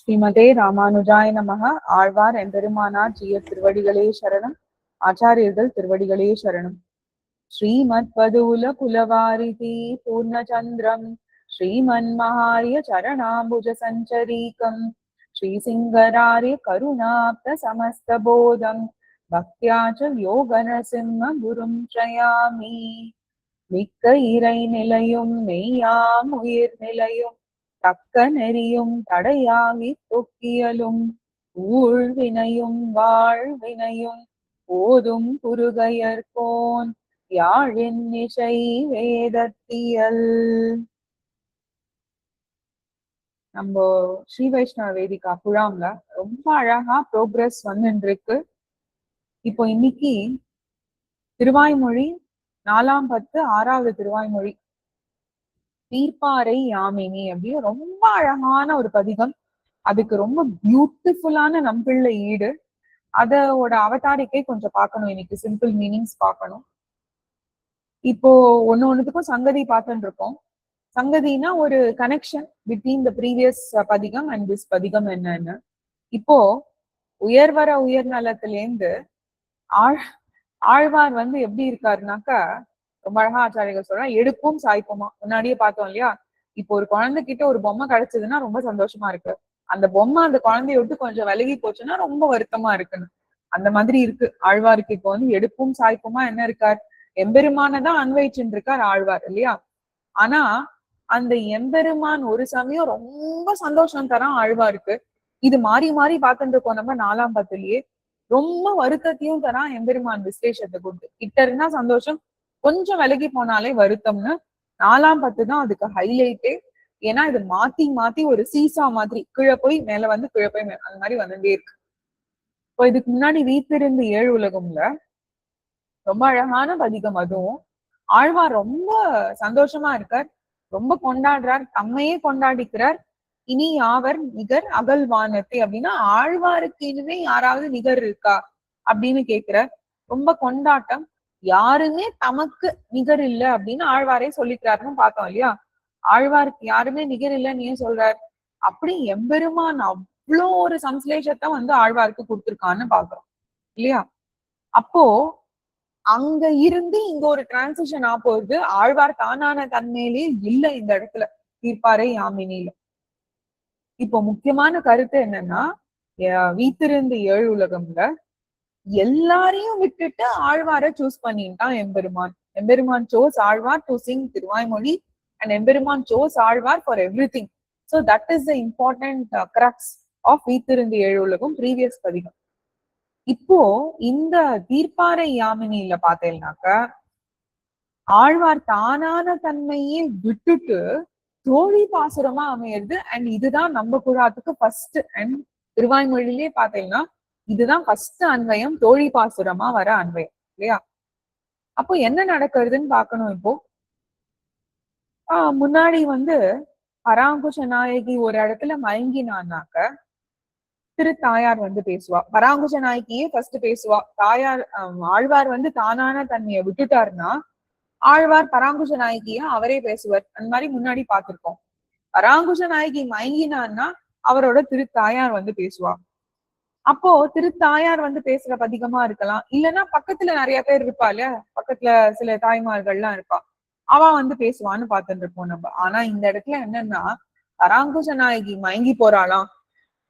ஸ்ரீமதே ராமானுஜாய நமஹ. ஆழ்வார் எம்பெருமானார் ஜீய திருவடிகளே சரணம். ஆச்சாரியர்கள் திருவடிகளே சரணம். ஸ்ரீமத் பதுல குலவாரிதி பூர்ணச்சந்திரம் ஸ்ரீமன்மஹாரிய சரணாம்புஜ சஞ்சரீகம் ஸ்ரீசிங்கராரிய கருணாப்த சமஸ்தபோதம் பக்தியாச்ச யோக நரசிம்ம குரும் த்ரயாமி. மிக்க இறை நிலையும் மெய்யாம் உயிர் நிலையும் தக்க நெறியும் தடையாகி தொக்கியலும் ஊழ்வினையும் வாழ்வினையும் போதும் குருகையர்கோன் யாழின் இசை வேதத்தியல். நம்ம ஸ்ரீ வைஷ்ணவ வேதிகா குழாம்ல ரொம்ப அழகா ப்ரோக்ரஸ் வந்துட்டு இருக்கு. இப்போ இன்னைக்கு திருவாய்மொழி 4ஆம் பத்து 6வது திருவாய்மொழி தீர்ப்பாரை யாமினி அப்படின்னு ரொம்ப அழகான ஒரு பதிகம். அதுக்கு ரொம்ப பியூட்டிஃபுல்லான நம்பிள்ளை ஈடு. அதோட அவதாரிக்கை கொஞ்சம் பார்க்கணும், இன்னைக்கு சிம்பிள் மீனிங்ஸ் பார்க்கணும். இப்போ ஒண்ணுத்துக்கும் சங்கதி பார்த்துட்டு இருக்கோம். சங்கதினா ஒரு கனெக்ஷன் பிட்வீன் த ப்ரீவியஸ் பதிகம் அண்ட் திஸ் பதிகம் என்னன்னு. இப்போ உயர்வர உயர்நலத்திலேருந்து ஆழ்வார் வந்து எப்படி இருக்காருனாக்கா ரொம்ப அழகா ஆச்சாரியர்கள் சொல்றா, எடுப்பும் சாய்ப்புமா. முன்னாடியே பார்த்தோம் இல்லையா? இப்போ ஒரு குழந்தைகிட்ட ஒரு பொம்மை கிடைச்சதுன்னா ரொம்ப சந்தோஷமா இருக்கு. அந்த பொம்மை அந்த குழந்தைய விட்டு கொஞ்சம் விலகி போச்சுன்னா ரொம்ப வருத்தமா இருக்குன்னு. அந்த மாதிரி இருக்கு ஆழ்வாருக்கு. இப்போ வந்து எடுப்பும் சாய்ப்புமா என்ன இருக்கார்? எம்பெருமானதான் அன்வைச்சுட்டு இருக்கார் ஆழ்வார் இல்லையா? ஆனா அந்த எம்பெருமான் ஒரு சமயம் ரொம்ப சந்தோஷம் தரான் ஆழ்வாருக்கு. இது மாறி மாறி பார்த்துட்டு இருக்கோம் நம்ம 4ஆம் பத்துலயே. ரொம்ப வருத்தத்தையும் தரான் எம்பெருமான் விசேஷத்தை கொடுத்து. கிட்ட இருந்தா சந்தோஷம், கொஞ்சம் விலகி போனாலே வருத்தம்னு 4ஆம் பத்து தான் அதுக்கு ஹைலைட்டே. ஏன்னா இது மாத்தி மாத்தி ஒரு சீசா மாதிரி கீழே போய் மேல வந்து கீழே போய் மேல அந்த மாதிரி வந்துட்டே இருக்கு. இப்போ இதுக்கு முன்னாடி வீத்திருந்து 7 உலகம்ல ரொம்ப அழகான பதிகம். அதுவும் ஆழ்வார் ரொம்ப சந்தோஷமா இருக்கார், ரொம்ப கொண்டாடுறார், தம்மையே கொண்டாடிக்கிறார். இனி யாவர் நிகர் அகல்வானத்தை அப்படின்னா ஆழ்வாருக்கு இனிமே யாராவது நிகர் இருக்கா அப்படின்னு கேட்கிறார். ரொம்ப கொண்டாட்டம். யாருமே தமக்கு நிகர் இல்லை அப்படின்னு ஆழ்வாரே சொல்லிக்கிறாருன்னு பார்த்தோம் இல்லையா? ஆழ்வாருக்கு யாருமே நிகர் இல்லைன்னு ஏன் சொல்றார்? அப்படி எம்பெருமான் அவ்வளோ ஒரு சம்ஸ்லேஷத்தை வந்து ஆழ்வாருக்கு கொடுத்துருக்கான்னு பாக்குறோம் இல்லையா? அப்போ அங்க இருந்து இங்க ஒரு டிரான்சிஷன் போகுது. ஆழ்வார் தானான தன்மையிலே இல்லை இந்த இடத்துல தீர்ப்பாரை யாமினியில. இப்போ முக்கியமான கருத்து என்னன்னா, வீத்திருந்து 7 உலகம்ல எல்லாரையும் விட்டுட்டு ஆழ்வாரை சூஸ் பண்ணிட்டான் எம்பெருமான். எம்பெருமான் chose Alvar to sing Thiruvaimozhi and எம்பெருமான் chose Alvar for everything. So that is the important crux of வீத்திருந்து 7 உலகம் previous பதிகம். இப்போ இந்த தீர்ப்பாரை யாமினியில பார்த்தேன்னாக்க ஆழ்வார் தானான தன்மையே விட்டுட்டு தோழி பாசுரமா அமையிறது. அண்ட் இதுதான் நம்ம குழாத்துக்கு ஃபர்ஸ்ட். அண்ட் திருவாய்மொழியிலே பார்த்தீங்கன்னா இதுதான் ஃபர்ஸ்ட் அன்வயம், தோழி பாசுரமா வர அன்வயம் இல்லையா? அப்போ என்ன நடக்கிறதுன்னு பார்க்கணும். இப்போ முன்னாடி வந்து பராங்குஷ நாயகி ஒரு இடத்துல மயங்கினான்னாக்க திருத்தாயார் வந்து பேசுவா. பராங்குஷ நாயகியே ஃபர்ஸ்ட் பேசுவா. தாயார் ஆழ்வார் வந்து தானான தன்மையை விட்டுட்டாருன்னா ஆழ்வார் பராங்குஷ நாயகிய அவரே பேசுவார். அந்த மாதிரி முன்னாடி பார்த்திருக்கோம். பராங்குஷ நாயகி மயங்கினான்னா அவரோட திருத்தாயார் வந்து பேசுவா. அப்போ திருத்தாயார் வந்து பேசுற பதிகமா இருக்கலாம், இல்லைன்னா பக்கத்துல நிறைய பேர் இருப்பா இல்லையா? பக்கத்துல சில தாய்மார்கள்லாம் இருப்பா, அவ வந்து பேசுவான்னு பார்த்துட்டு இருப்போம் நம்ம. ஆனா இந்த இடத்துல என்னன்னா பராங்குஷ நாயகி மயங்கி போறாளாம்,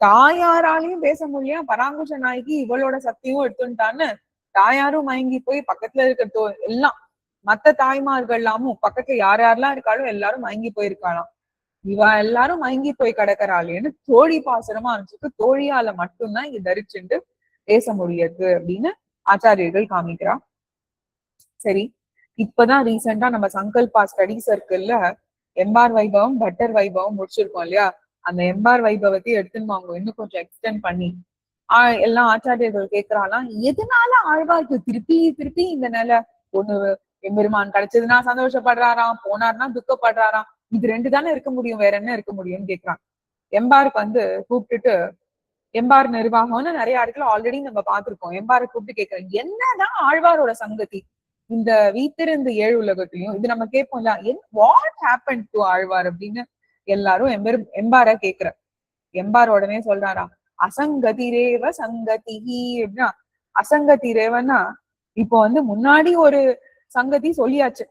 தாயாராலையும் பேச முடியல. பராங்குஷ நாயகி இவளோட சக்தியும் எடுத்துட்டான்னு தாயாரும் மயங்கி போய் பக்கத்துல இருக்க எல்லாம் மத்த தாய்மார்கள் எல்லாமும் பக்கத்துல யாரெல்லாம் இருக்காலும் எல்லாரும் மயங்கி போயிருக்காளாம். இவ எல்லாரும் மயங்கி போய் கிடக்கிறாளேன்னு தோழி பாசுரமா இருந்துச்சு. தோழியால மட்டும்தான் இங்க தரிச்சுட்டு பேச முடியாது அப்படின்னு ஆச்சாரியர்கள் காமிக்கிறா. சரி, இப்பதான் ரீசெண்டா நம்ம சங்கல்பா ஸ்டடி சர்க்கிள்ல எம்பார் வைபவம் பட்டர் வைபவம் முடிச்சிருக்கோம் இல்லையா? அந்த எம்பார் வைபவத்தையும் எடுத்துன்னு வாங்க, இன்னும் கொஞ்சம் எக்ஸ்டெண்ட் பண்ணி எல்லாம் ஆச்சாரியர்கள் கேட்கிறாலாம், எதனால ஆழ்வார்க்கு திருப்பி திருப்பி இந்த நிலை? ஒண்ணு எம்பெருமான் கிடைச்சதுன்னா சந்தோஷப்படுறாராம், போனார்னா துக்கப்படுறாராம். இது 2 தானே இருக்க முடியும், வேற என்ன இருக்க முடியும்னு கேட்கிறான். எம்பாருக்கு வந்து கூப்பிட்டுட்டு, எம்பார் நிர்வாகம்னு நிறைய இடத்துல ஆல்ரெடி நம்ம பார்த்திருக்கோம். எம்பாரை கூப்பிட்டு கேட்கிறேன், என்னதான் ஆழ்வாரோட சங்கதி இந்த வீத்திருந்து 7 உலகத்திலையும்? இது நம்ம கேட்போம்ல, வாட் ஹேப்பன் டு ஆழ்வார் அப்படின்னு எல்லாரும் எம்பார கேட்கிற. எம்பார் உடனே சொல்றாராம், அசங்கதிரேவ சங்கதி அப்படின்னா, அசங்கதிரேவன்னா இப்போ வந்து முன்னாடி ஒரு சங்கதி சொல்லியாச்சு,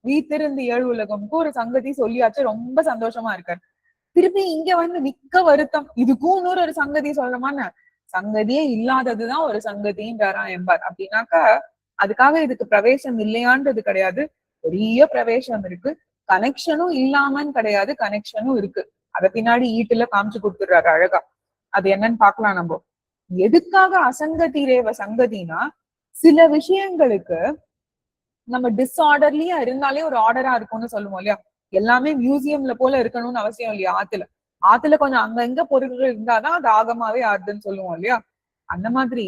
வீத்திருந்து ஏழு உலகம்க்கு ஒரு சங்கதி சொல்லியாச்சு, ரொம்ப சந்தோஷமா இருக்காரு. திருப்பி இங்க வந்து மிக்க வருத்தம், இதுக்கும் இன்னொரு ஒரு சங்கதி சொல்லணுமான்னு, சங்கதியே இல்லாததுதான் ஒரு சங்கதின்றாராம் எம்பார். அப்படின்னாக்கா அதுக்காக இதுக்கு பிரவேசம் இல்லையான்றது கிடையாது, பெரிய பிரவேசம் இருக்கு. கனெக்ஷனும் இல்லாமன்னு கிடையாது, கனெக்ஷனும் இருக்கு. அத பின்னாடி ஈட்டுல காமிச்சு கொடுத்துடுறாரு அழகா. அது என்னன்னு பாக்கலாம் நம்ம. எதுக்காக அசங்கதி ரேவ சங்கதினா, சில விஷயங்களுக்கு நம்ம டிஸ்ஆர்டர்லியா இருந்தாலே ஒரு ஆர்டரா இருக்கும்னு சொல்லுவோம் இல்லையா. எல்லாமே மியூசியம்ல போல இருக்கணும்னு அவசியம் இல்லையா. ஆத்துல கொஞ்சம் அங்க இங்க பொருட்கள் இருந்தாதான் அது ஆகமாவே ஆறுதுன்னு சொல்லுவோம் இல்லையா. அந்த மாதிரி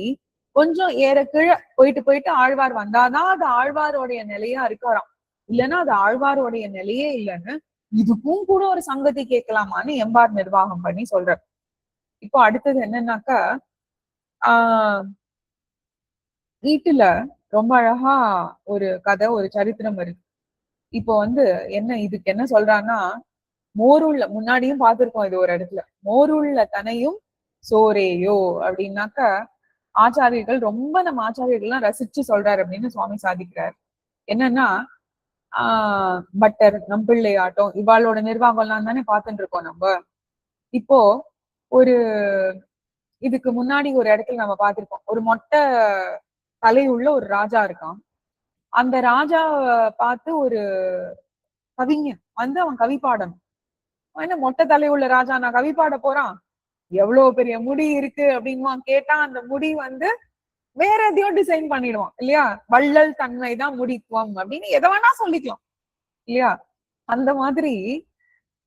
கொஞ்சம் ஏற கீழ போயிட்டு போயிட்டு ஆழ்வார் வந்தாதான் அது ஆழ்வாரோடைய நிலையா இருக்காராம். இல்லைன்னா அது ஆழ்வாரோடைய நிலையே இல்லைன்னு இதுக்கும் கூட ஒரு சங்கதி கேட்கலாமான்னு எம்பார் நிர்வாகம் பண்ணி சொல்ற. இப்போ அடுத்தது என்னன்னாக்கா, வீட்டுல ரொம்ப அழகா ஒரு கதை, ஒரு சரித்திரம் இருக்கு. இப்போ வந்து என்ன இதுக்கு என்ன சொல்றான்னா, மோருள்ள, முன்னாடியும் பார்த்திருக்கோம் இது ஒரு இடத்துல, மோருள்ள தனையும் சோரேயோ அப்படின்னாக்க ஆச்சாரியர்கள் ரொம்ப, நம்ம ஆச்சாரியர்கள்லாம் ரசிச்சு சொல்றாரு அப்படின்னு சுவாமி சாதிக்கிறார். என்னன்னா பட்டர், நம்பிள்ளை ஆட்டம், இவாளோட நிர்வாகம் எல்லாம் தானே பார்த்துட்டு இருக்கோம் நம்ம. இப்போ ஒரு இதுக்கு முன்னாடி ஒரு இடத்துல நம்ம பார்த்திருக்கோம், ஒரு மொட்டை தலையுள்ள ஒரு ராஜா இருக்கான். அந்த ராஜாவை பார்த்து ஒரு கவிஞன் வந்து அவன் கவி பாடணும். என்ன மொட்டை தலையுள்ள ராஜா நான் கவி பாட போறான், எவ்வளவு பெரிய முடி இருக்கு அப்படின்னு கேட்டா அந்த முடி வந்து வேற எதையோ டிசைன் பண்ணிடுவான் இல்லையா. வள்ளல் தன்மைதான் முடித்துவம் அப்படின்னு எதை வேணா சொல்லிக்கலாம் இல்லையா. அந்த மாதிரி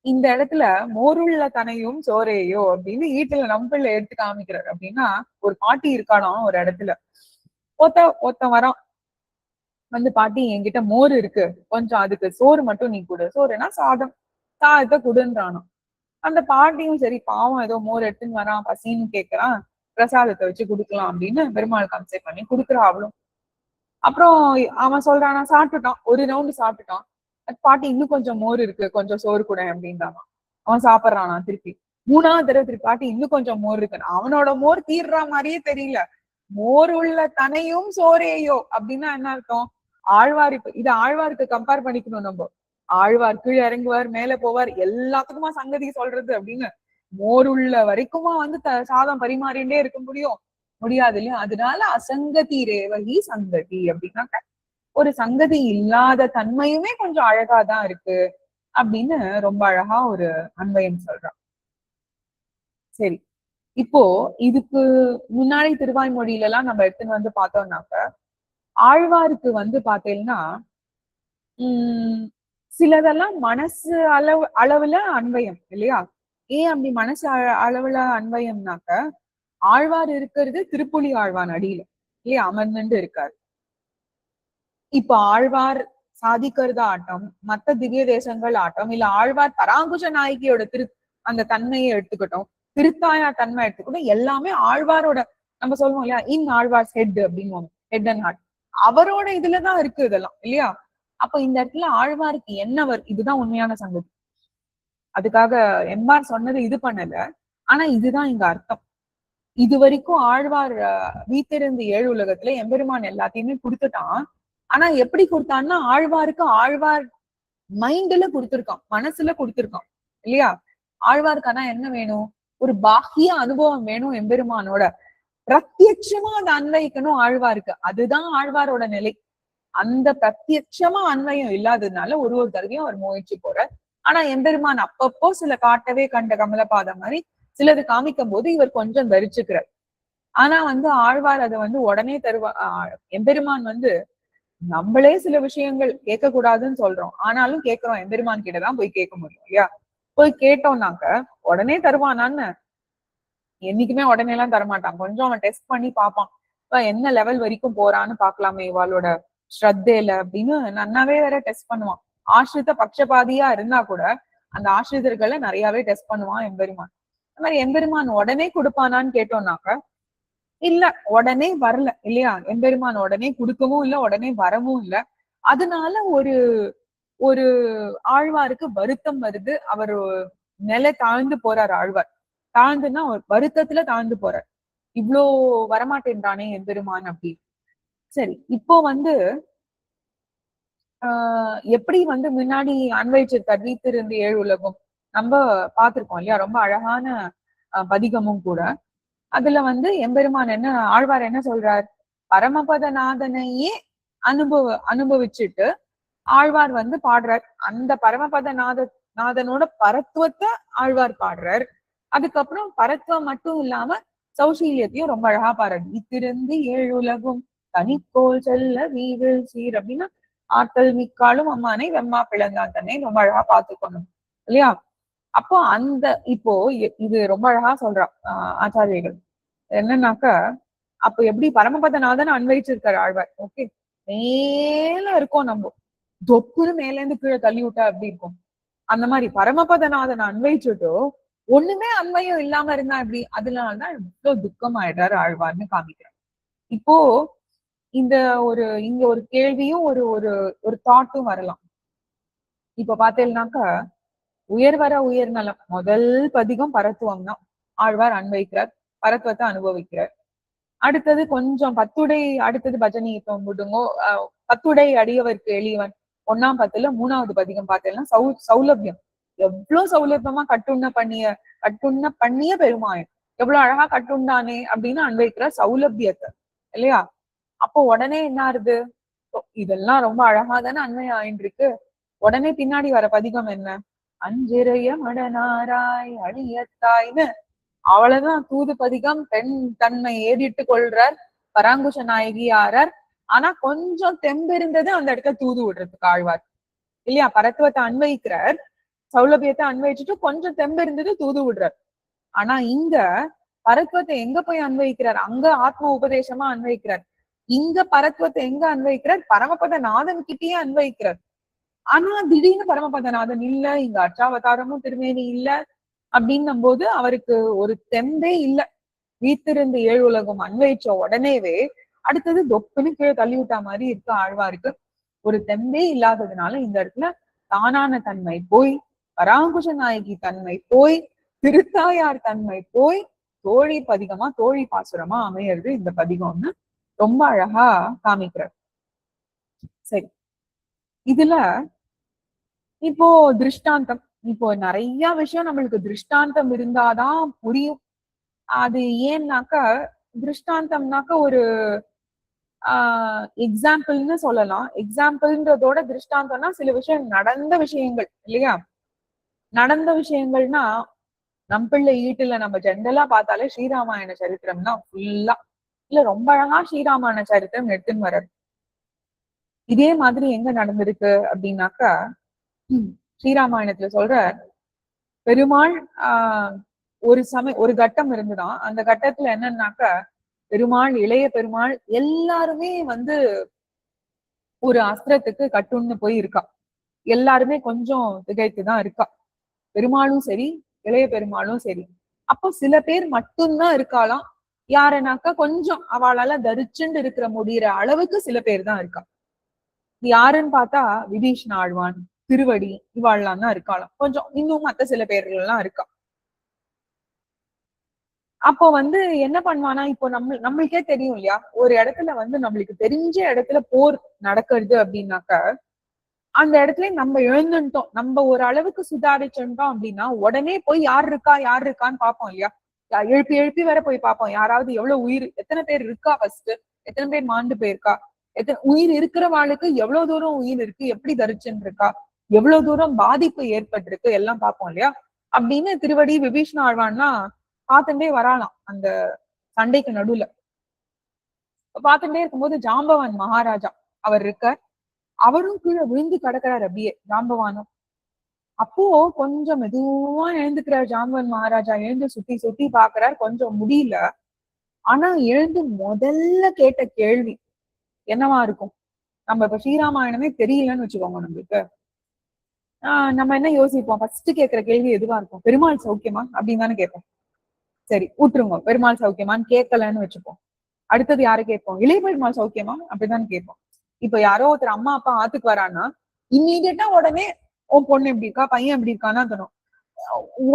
இந்த இடத்துல மோருள்ள தனையும் சோரேயோ அப்படின்னு ஈட்டுல நம்பிள்ள எடுத்து காமிக்கிறார். அப்படின்னா ஒரு பாட்டி இருக்கானாம் ஒரு இடத்துல, ஒருத்தன் வரான் வந்து, பாட்டி என்கிட்ட மோர் இருக்கு, கொஞ்சம் அதுக்கு சோறு மட்டும் நீ கொடு. சோறுனா சாதம், சாதத்தை கொடுன்றானோ. அந்த பாட்டியும் சரி பாவம் ஏதோ மோர் எடுத்துன்னு வரான், பசின்னு கேட்கறான், பிரசாதத்தை வச்சு குடுக்கலாம் அப்படின்னு பெருமாள் கன்செப்ட் பண்ணி குடுக்குறா அவளும். அப்புறம் அவன் சொல்றானா, சாப்பிட்டுட்டான், ஒரு ரவுண்டு சாப்பிட்டுட்டான். பாட்டி இன்னும் கொஞ்சம் மோர் இருக்கு, கொஞ்சம் சோறு கூட அப்படின்றான். அவன் சாப்பிட்றானா திருப்பி. மூணாவது தடவை திருப்பி பாட்டி இன்னும் கொஞ்சம் மோர் இருக்கு. அவனோட மோர் தீர்ற மாதிரியே தெரியல. மோர் உள்ள தனையும் சோரேயோ அப்படின்னா என்ன அர்த்தம்? ஆழ்வார், இப்ப இது ஆழ்வாருக்கு கம்பேர் பண்ணிக்கணும் நம்ம. ஆழ்வார் கீழே இறங்குவார், மேல போவார், எல்லாத்துக்குமா சங்கதி சொல்றது அப்படின்னு. மோர் உள்ள வரைக்குமா வந்து சாதம் பரிமாறிண்டே இருக்க முடியாது இல்லையா. அதனால அசங்கதி ரேவகி சங்கதி அப்படின்னாக்க ஒரு சங்கதி இல்லாத தன்மையுமே கொஞ்சம் அழகாதான் இருக்கு அப்படின்னு ரொம்ப அழகா ஒரு அன்வயம் சொல்றான். சரி, இப்போ இதுக்கு முன்னாடி திருவாய்மொழியில எல்லாம் நம்ம எடுத்துன்னு வந்து பார்த்தோம்னாக்க, ஆழ்வாருக்கு வந்து பார்த்தீங்கன்னா சிலதெல்லாம் மனசு அளவுல அன்வயம் இல்லையா. ஏன் அப்படி மனசு அளவுல அன்வயம்னாக்க, ஆழ்வார் இருக்கிறது திருப்புலி ஆழ்வான் அடியில இல்லையா அமர்ந்துட்டு இருக்காரு. இப்ப ஆழ்வார் சாதிக்கிறதா ஆட்டம், மத்த திவ்ய தேசங்கள் ஆட்டம், இல்ல ஆழ்வார் பராங்குஷ நாயகியோட அந்த தன்மையை எடுத்துக்கிட்டோம், திருத்தாயா தன்மை எடுத்துக்கிட்டோம், எல்லாமே ஆழ்வாரோட, நம்ம சொல்லுவோம் இல்லையா இன் ஆழ்வார் ஹெட் அப்படின்னு, ஹெட் அண்ட் ஹார்ட் அவரோட இதுலதான் இருக்கு இதெல்லாம் இல்லையா. அப்ப இந்த இடத்துல ஆழ்வாருக்கு என்ன இதுதான் உண்மையான சங்கதி. அதுக்காக எம்பார் சொன்னது இது பண்ணல, ஆனா இதுதான் இங்க அர்த்தம். இது வரைக்கும் ஆழ்வார் வீத்திருந்து ஏழு உலகத்துல எம்பெருமான் எல்லாத்தையுமே கொடுத்துட்டான். ஆனா எப்படி கொடுத்தான்னா, ஆழ்வாருக்கு ஆழ்வார் மைண்ட்ல கொடுத்திருக்கான், மனசுல கொடுத்திருக்கான் இல்லையா. ஆழ்வாருக்கு ஆனா என்ன வேணும்? ஒரு பாக்கிய அனுபவம் வேணும் எம்பெருமானோட, பிரத்யட்சமா அதை அன்வயிக்கணும் ஆழ்வாருக்கு. அதுதான் ஆழ்வாரோட நிலை. அந்த பிரத்யட்சமா அன்வயம் இல்லாததுனால ஒரு தடவையும் அவர் முயற்சி போறார். ஆனா எம்பெருமான் அப்பப்போ சில காட்டவே கண்ட கமலபாதம் மாதிரி சிலது காமிக்கும் போது இவர் கொஞ்சம் தரிச்சுக்கிறார். ஆனா வந்து ஆழ்வார் அதை வந்து உடனே தருவா. எம்பெருமான் வந்து நம்மளே சில விஷயங்கள் கேட்க கூடாதுன்னு சொல்றோம், ஆனாலும் கேட்கிறோம், எம்பெருமான் கிட்டதான் போய் கேட்க முடியும் இல்லையா. போய் கேட்டோம்னாக்க உடனே தருவானான்னு? என்னைக்குமே உடனே எல்லாம் தரமாட்டான். கொஞ்சம் அவன் டெஸ்ட் பண்ணி பார்ப்பான், என்ன லெவல் வரைக்கும் போறான்னு பாக்கலாமே இவாளோட ஸ்ரத்தேல அப்படின்னு நன்னாவே வேற டெஸ்ட் பண்ணுவான். ஆசிரித்த பட்சபாதியா இருந்தா கூட அந்த ஆசிரியர்களை நிறையவே டெஸ்ட் பண்ணுவான் எம்பெருமான். அந்த மாதிரி எம்பெருமான் உடனே கொடுப்பானான்னு கேட்டோம்னாக்க இல்ல, உடனே வரல இல்லையா. எம்பெருமான் உடனே கொடுக்கவும் இல்லை, உடனே வரவும் இல்லை. அதனால ஒரு ஒரு ஆழ்வாருக்கு வருத்தம் வருது, அவர் நிலை தாழ்ந்து போறார் ஆழ்வார். தாழ்ந்துன்னா ஒரு வருத்தத்துல தாழ்ந்து போற, இவ்ளோ வரமாட்டேன்றானே எம்பெருமான் அப்படி. சரி, இப்போ வந்து எப்படி வந்து முன்னாடி அன்வைச்சிருக்கார் வீத்திருந்து ஏழு உலகம் நம்ம பார்த்திருக்கோம் இல்லையா? ரொம்ப அழகான பதிகமும் கூட. அதுல வந்து எம்பெருமான் என்ன, ஆழ்வார் என்ன சொல்றார்? பரமபதநாதனையே அனுபவிச்சுட்டு ஆழ்வார் வந்து பாடுறார். அந்த நாதனோட பரத்துவத்தை ஆழ்வார் பாடுறார். அதுக்கப்புறம் பரத்துவம் மட்டும் இல்லாம சௌசீல்யத்தையும் ரொம்ப அழகா பாடுறார். இத்திருந்து ஏழு உலகும் தனிக்கோள் செல்ல வீவில் சீர் அப்படின்னா ஆற்றல் மிக்காலும் அம்மானை வெம்மா பிளந்தான் தன்னை ரொம்ப அழகா பார்த்துக்கணும் இல்லையா? அப்போ அந்த இப்போ இது ரொம்ப அழகா சொல்றான் ஆச்சாரியர்கள். என்னன்னாக்கா அப்ப எப்படி பரமபதநாதன் அன்வைச்சிருக்காரு ஆழ்வார். ஓகே, மேல இருக்கோம் நம்ம, தொப்புன்னு மேல இருந்து கீழே தள்ளி விட்டா எப்படி இருக்கும்? அந்த மாதிரி பரமபதநாதன் அன்வைச்சுட்டோ ஒண்ணுமே அன்மையும் இல்லாம இருந்தா எப்படி? அதனாலதான் இவ்வளவு துக்கம் ஆயிட்டாரு ஆழ்வார்னு காமிக்கிறேன். இப்போ இங்க ஒரு கேள்வியும் ஒரு ஒரு ஒரு தாட்டும் வரலாம். இப்ப பாத்தீங்கன்னாக்கா உயர்வர உயர்நலம் முதல் பதிகம் பரத்துவம் தான். ஆழ்வார் அன்வைக்கிறார், பரத்துவத்தை அனுபவிக்கிறார். அடுத்தது கொஞ்சம் பத்துடை, அடுத்தது பஜனை இப்ப முடுங்கோ பத்துடை அடியவருக்கு எளியவன் 1ஆம் 10ல 3வது பதிகம் பார்த்தேன்னா சௌலபியம் எவ்வளவு சௌலபியமா கட்டுண்ண பண்ணிய பெருமாள் எவ்வளவு அழகா கட்டுண்டானே அப்படின்னு அன்வைக்கிற சௌலபியத்தை இல்லையா? அப்போ உடனே என்ன ஆறுது? இதெல்லாம் ரொம்ப அழகா தானே அன்மை ஆயின்னு இருக்கு. உடனே பின்னாடி வர பதிகம் என்ன? அஞ்சிறைய மடனாராய் அழியத்தாய்னு அவ்வளவுதான் தூது பதிகம். பெண் தன்மை ஏறிட்டு கொள்றார் பராங்குஷ நாயகியாரர். ஆனா கொஞ்சம் தெம்பு இருந்தது அந்த இடத்துல தூது விடுறதுக்கு ஆழ்வார் இல்லையா? பரத்துவத்தை அன்வைக்கிறார், சௌலபியத்தை அன்வைச்சுட்டு கொஞ்சம் தெம்பு இருந்தது தூது விடுறார். ஆனா இங்க பரத்துவத்தை எங்க போய் அன்வைக்கிறார்? அங்க ஆத்ம உபதேசமா அன்வைக்கிறார். இங்க பரத்துவத்தை எங்க அன்வைக்கிறார்? பரமபத நாதன் கிட்டேயே அன்வைக்கிறார். ஆனா திடீர்னு பரமபதநாதன் இல்ல, இங்க அச்சாவதாரமும் திருமேனி இல்ல அப்படின்னும் போது அவருக்கு ஒரு தெம்பே இல்ல. வீத்திருந்து ஏழு உலகம் அன்வைச்ச உடனேவே அடுத்தது தொப்புன்னு கீழே தள்ளி விட்டா மாதிரி இருக்கு ஆழ்வாருக்கு. ஒரு தெம்பே இல்லாததுனால இந்த இடத்துல தானான தன்மை போய், பராங்குஷ நாயகி தன்மை போய், திருத்தாயார் தன்மை போய், தோழி பதிகமா தோழி பாசுரமா அமையிறது இந்த பதிகம்னு ரொம்ப அழகா காமிக்கிறார். சரி, இதுல இப்போ திருஷ்டாந்தம், இப்போ நிறைய விஷயம் நம்மளுக்கு திருஷ்டாந்தம் இருந்தாதான் புரியும். அது ஏன்னாக்கா திருஷ்டாந்தம்னாக்க ஒரு எக்ஸாம்பிள்னு சொல்லலாம். எக்ஸாம்பிள்ன்றதோட திருஷ்டாந்தம்னா சில விஷயம் நடந்த விஷயங்கள் இல்லையா? நடந்த விஷயங்கள்னா நம் பிள்ளை ஈட்டுல நம்ம ஜென்ரலா பார்த்தாலே ஸ்ரீராமாயண சரித்திரம் தான் ஃபுல்லா. இல்ல ரொம்ப அழகா ஸ்ரீராமாயண சரித்திரம் எடுத்துன்னு வர்றது. இதே மாதிரி எங்க நடந்திருக்கு அப்படின்னாக்கா ஸ்ரீராமாயணத்துல சொல்ற பெருமாள் ஒரு கட்டம் இருந்துதான். அந்த கட்டத்துல என்னன்னாக்கா பெருமாள், இளைய பெருமாள் எல்லாருமே வந்து ஒரு அஸ்திரத்துக்கு கட்டுன்னு போய் இருக்கா. எல்லாருமே கொஞ்சம் திகைத்துதான் இருக்கா, பெருமாளும் சரி இளைய பெருமாளும் சரி. அப்போ சில பேர் மட்டும்தான் இருக்காளாம். யாருனாக்கா கொஞ்சம் அவளால தரிச்சுண்டு இருக்கிற முடிகிற அளவுக்கு சில பேர் தான் இருக்கா. யாருன்னு பார்த்தா விபீஷண ஆழ்வான், திருவடி இவாள்லாம் தான் இருக்காளாம். கொஞ்சம் இன்னும் மத்த சில பேர்கள் எல்லாம் இருக்கா. அப்போ வந்து என்ன பண்ணுவானா, இப்போ நம்மளுக்கே தெரியும் இல்லையா? ஒரு இடத்துல வந்து நம்மளுக்கு தெரிஞ்ச இடத்துல போர் நடக்கிறது அப்படின்னாக்க அந்த இடத்துல நம்ம எழுந்துட்டோம், நம்ம ஒரு அளவுக்கு சுதாரிச்சுட்டோம் அப்படின்னா உடனே போய் யார் இருக்கான்னு பார்ப்போம் இல்லையா? எழுப்பி எழுப்பி வேற போய் பார்ப்போம். யாராவது எவ்வளவு உயிர், எத்தனை பேர் இருக்கா, ஃபர்ஸ்ட் எத்தனை பேர் மாண்டு போயிருக்கா, உயிர் இருக்கிறவாளுக்கு எவ்வளவு தூரம் உயிர் இருக்கு, எப்படி தரிச்சுன்னு இருக்கா, எவ்வளவு தூரம் பாதிப்பு ஏற்பட்டிருக்கு எல்லாம் பார்ப்போம் இல்லையா? அப்படின்னு திருவடி விபீஷண ஆழ்வான்லாம் பார்த்துட்டே வராலாம் அந்த சண்டைக்கு நடுவுல. பார்த்துட்டே இருக்கும்போது ஜாம்பவான் மகாராஜா அவர் இருக்கார். அவரும் கீழே விழுந்து கிடக்கிறார் அப்படியே ஜாம்பவானும். அப்போ கொஞ்சம் மெதுவா எழுந்துக்கிறார் ஜாம்பவான் மகாராஜா. எழுந்து சுத்தி சுத்தி பாக்குறார், கொஞ்சம் முடியல. ஆனா எழுந்து முதல்ல கேட்ட கேள்வி என்னவா இருக்கும்? நம்ம இப்ப ஸ்ரீராமாயணமே தெரியலன்னு வச்சுக்கோங்க நம்மளுக்கு. நம்ம என்ன யோசிப்போம்? ஃபர்ஸ்ட் கேட்கிற கேள்வி எதுவா இருக்கும்? பெருமாள் சௌக்கியமா அப்படின்னு தானே கேட்போம். சரி ஊற்றுங்க, பெருமாள் சௌக்கியமான்னு கேட்கலன்னு வச்சுப்போம். அடுத்தது யாரை கேட்போம்? இளைய பெருமாள் சௌக்கியமா அப்படிதான் கேட்போம். இப்ப யாரோ ஒருத்தர் அம்மா அப்பா ஆத்துக்கு வரான்னா இம்மீடியட்டா உடனே உன் பொண்ணு எப்படி இருக்கா, பையன் எப்படி இருக்கான்னு தரும்.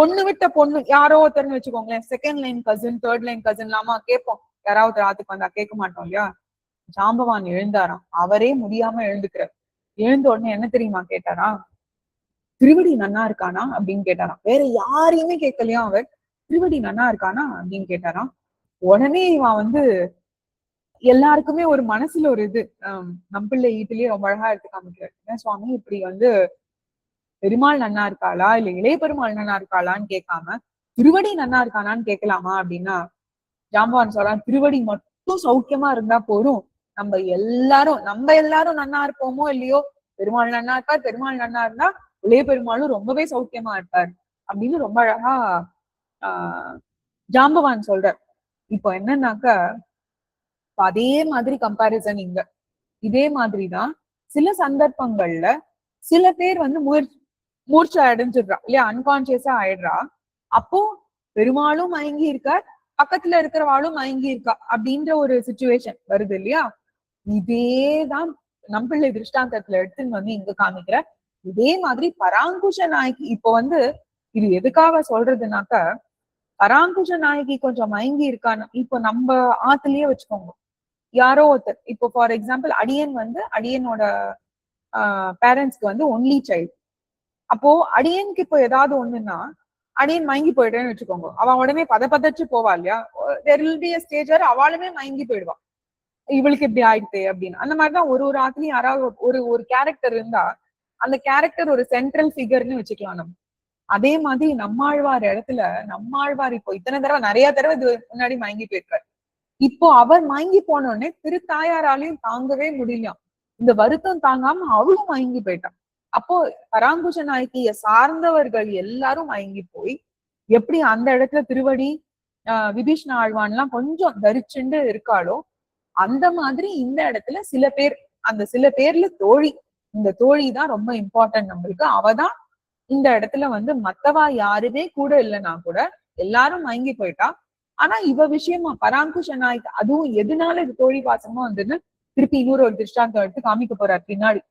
ஒண்ணு விட்ட பொண்ணு யாரோ ஒருத்தர்னு வச்சுக்கோங்களேன், second line cousin, third line cousin இல்லாம கேட்போம். யாராவது ராத்துக்கு வந்தா கேட்க மாட்டோம் இல்லையா? ஜாம்பவான் எழுந்தாராம். அவரே முடியாம எழுந்துக்கிறார். எழுந்த உடனே என்ன தெரியுமா கேட்டாரா? திருவடி நன்னா இருக்கானா அப்படின்னு கேட்டாராம். வேற யாரையுமே கேட்கலையா அவர். திருவடி நன்னா இருக்கானா அப்படின்னு கேட்டாராம். உடனே இவன் வந்து எல்லாருக்குமே ஒரு மனசுல ஒரு இது நம்பிள்ளை ஈட்டிலேயே ரொம்ப அழகா எடுத்து காமிக்கிறார். என்ன சுவாமி இப்படி வந்து பெருமாள் நன்னா இருக்காளா இல்ல இளைய பெருமாள் நன்னா இருக்காளான்னு கேட்காம திருவடி நன்னா இருக்கானான்னு கேட்கலாமா அப்படின்னா, ஜாம்பவான் சொல்றான், திருவடி மட்டும் சௌக்கியமா இருந்தா போதும், நம்ம எல்லாரும் நன்னா இருப்போமோ இல்லையோ, பெருமாள் நன்னா இருப்பார், பெருமாள் நன்னா இருந்தா இளைய பெருமாளும் ரொம்பவே சௌக்கியமா இருப்பார் அப்படின்னு ரொம்ப அழகா ஜாம்பவான் சொல்றார். இப்போ என்னன்னாக்க அதே மாதிரி கம்பாரிசன் இங்க இதே மாதிரிதான் சில சந்தர்ப்பங்கள்ல சில பேர் வந்து மூர்ச்சை அடைஞ்சிடுறா இல்லையா, அன்கான்சியஸா ஆயிடுறா. அப்போ பெருமாளும் மயங்கி இருக்கார், பக்கத்துல இருக்கிறவாளும் மயங்கி இருக்கா அப்படின்ற ஒரு சிச்சுவேஷன் வருது இல்லையா. இதேதான் நம்பிள்ளை திருஷ்டாந்தத்துல எடுத்துன்னு வந்து இங்க காமிக்கிற. இதே மாதிரி பராங்குஷ நாயகி இப்போ வந்து இது எதுக்காக சொல்றதுனாக்க, பராங்குஷ நாயகி கொஞ்சம் மயங்கி இருக்கான்னு இப்போ நம்ம ஆத்துலயே வச்சுக்கோங்க. யாரோ ஒருத்தர் இப்போ ஃபார் எக்ஸாம்பிள் அடியனோட பேரண்ட்ஸ்க்கு வந்து ஒன்லி சைல்டு. அப்போ அடியனுக்கு இப்போ ஏதாவது ஒண்ணுன்னா அடியன் மயங்கி போயிடுறேன்னு வச்சுக்கோங்க. அவன் உடனே பதச்சு போவா இல்லையா, ஸ்டேஜ் வரை அவளுமே மயங்கி போயிடுவான். இவளுக்கு இப்படி ஆயிடுது அப்படின்னு. அந்த மாதிரிதான் ஒரு ஆத்துலயும் யாராவது ஒரு கேரக்டர் இருந்தா அந்த கேரக்டர் ஒரு சென்ட்ரல் ஃபிகர்னு வச்சுக்கலாம் நம்ம. அதே மாதிரி நம்மாழ்வார் இடத்துல நம்மாழ்வார் இப்போ இத்தனை தடவை நிறைய தடவை இது முன்னாடி மயங்கி போயிருக்காரு. இப்போ அவர் மயங்கி போனோடனே தாயாராலையும் தாங்கவே முடியலாம். இந்த வருத்தம் தாங்காம அவளும் மயங்கி போயிட்டான். அப்போ பராங்குஷ நாயகிய சார்ந்தவர்கள் எல்லாரும் மயங்கி போய் எப்படி அந்த இடத்துல திருவடி விபீஷ்ண ஆழ்வான்லாம் கொஞ்சம் தரிச்சுண்டு இருக்காளோ, அந்த மாதிரி இந்த இடத்துல சில பேர், அந்த சில பேர்ல தோழி, இந்த தோழி தான் ரொம்ப இம்பார்ட்டன்ட் நம்மளுக்கு. அவதான் இந்த இடத்துல வந்து மத்தவா யாருமே கூட இல்லைன்னா கூட எல்லாரும் மயங்கி போயிட்டா. ஆனா இவ விஷயமா பராங்குஷ நாயக் அதுவும் எதனால இது தோழி பாசமா வந்துன்னு திருப்பி இன்னொரு ஒரு திருஷ்டாந்தம் எடுத்து காமிக்க போறார் பின்னாடி.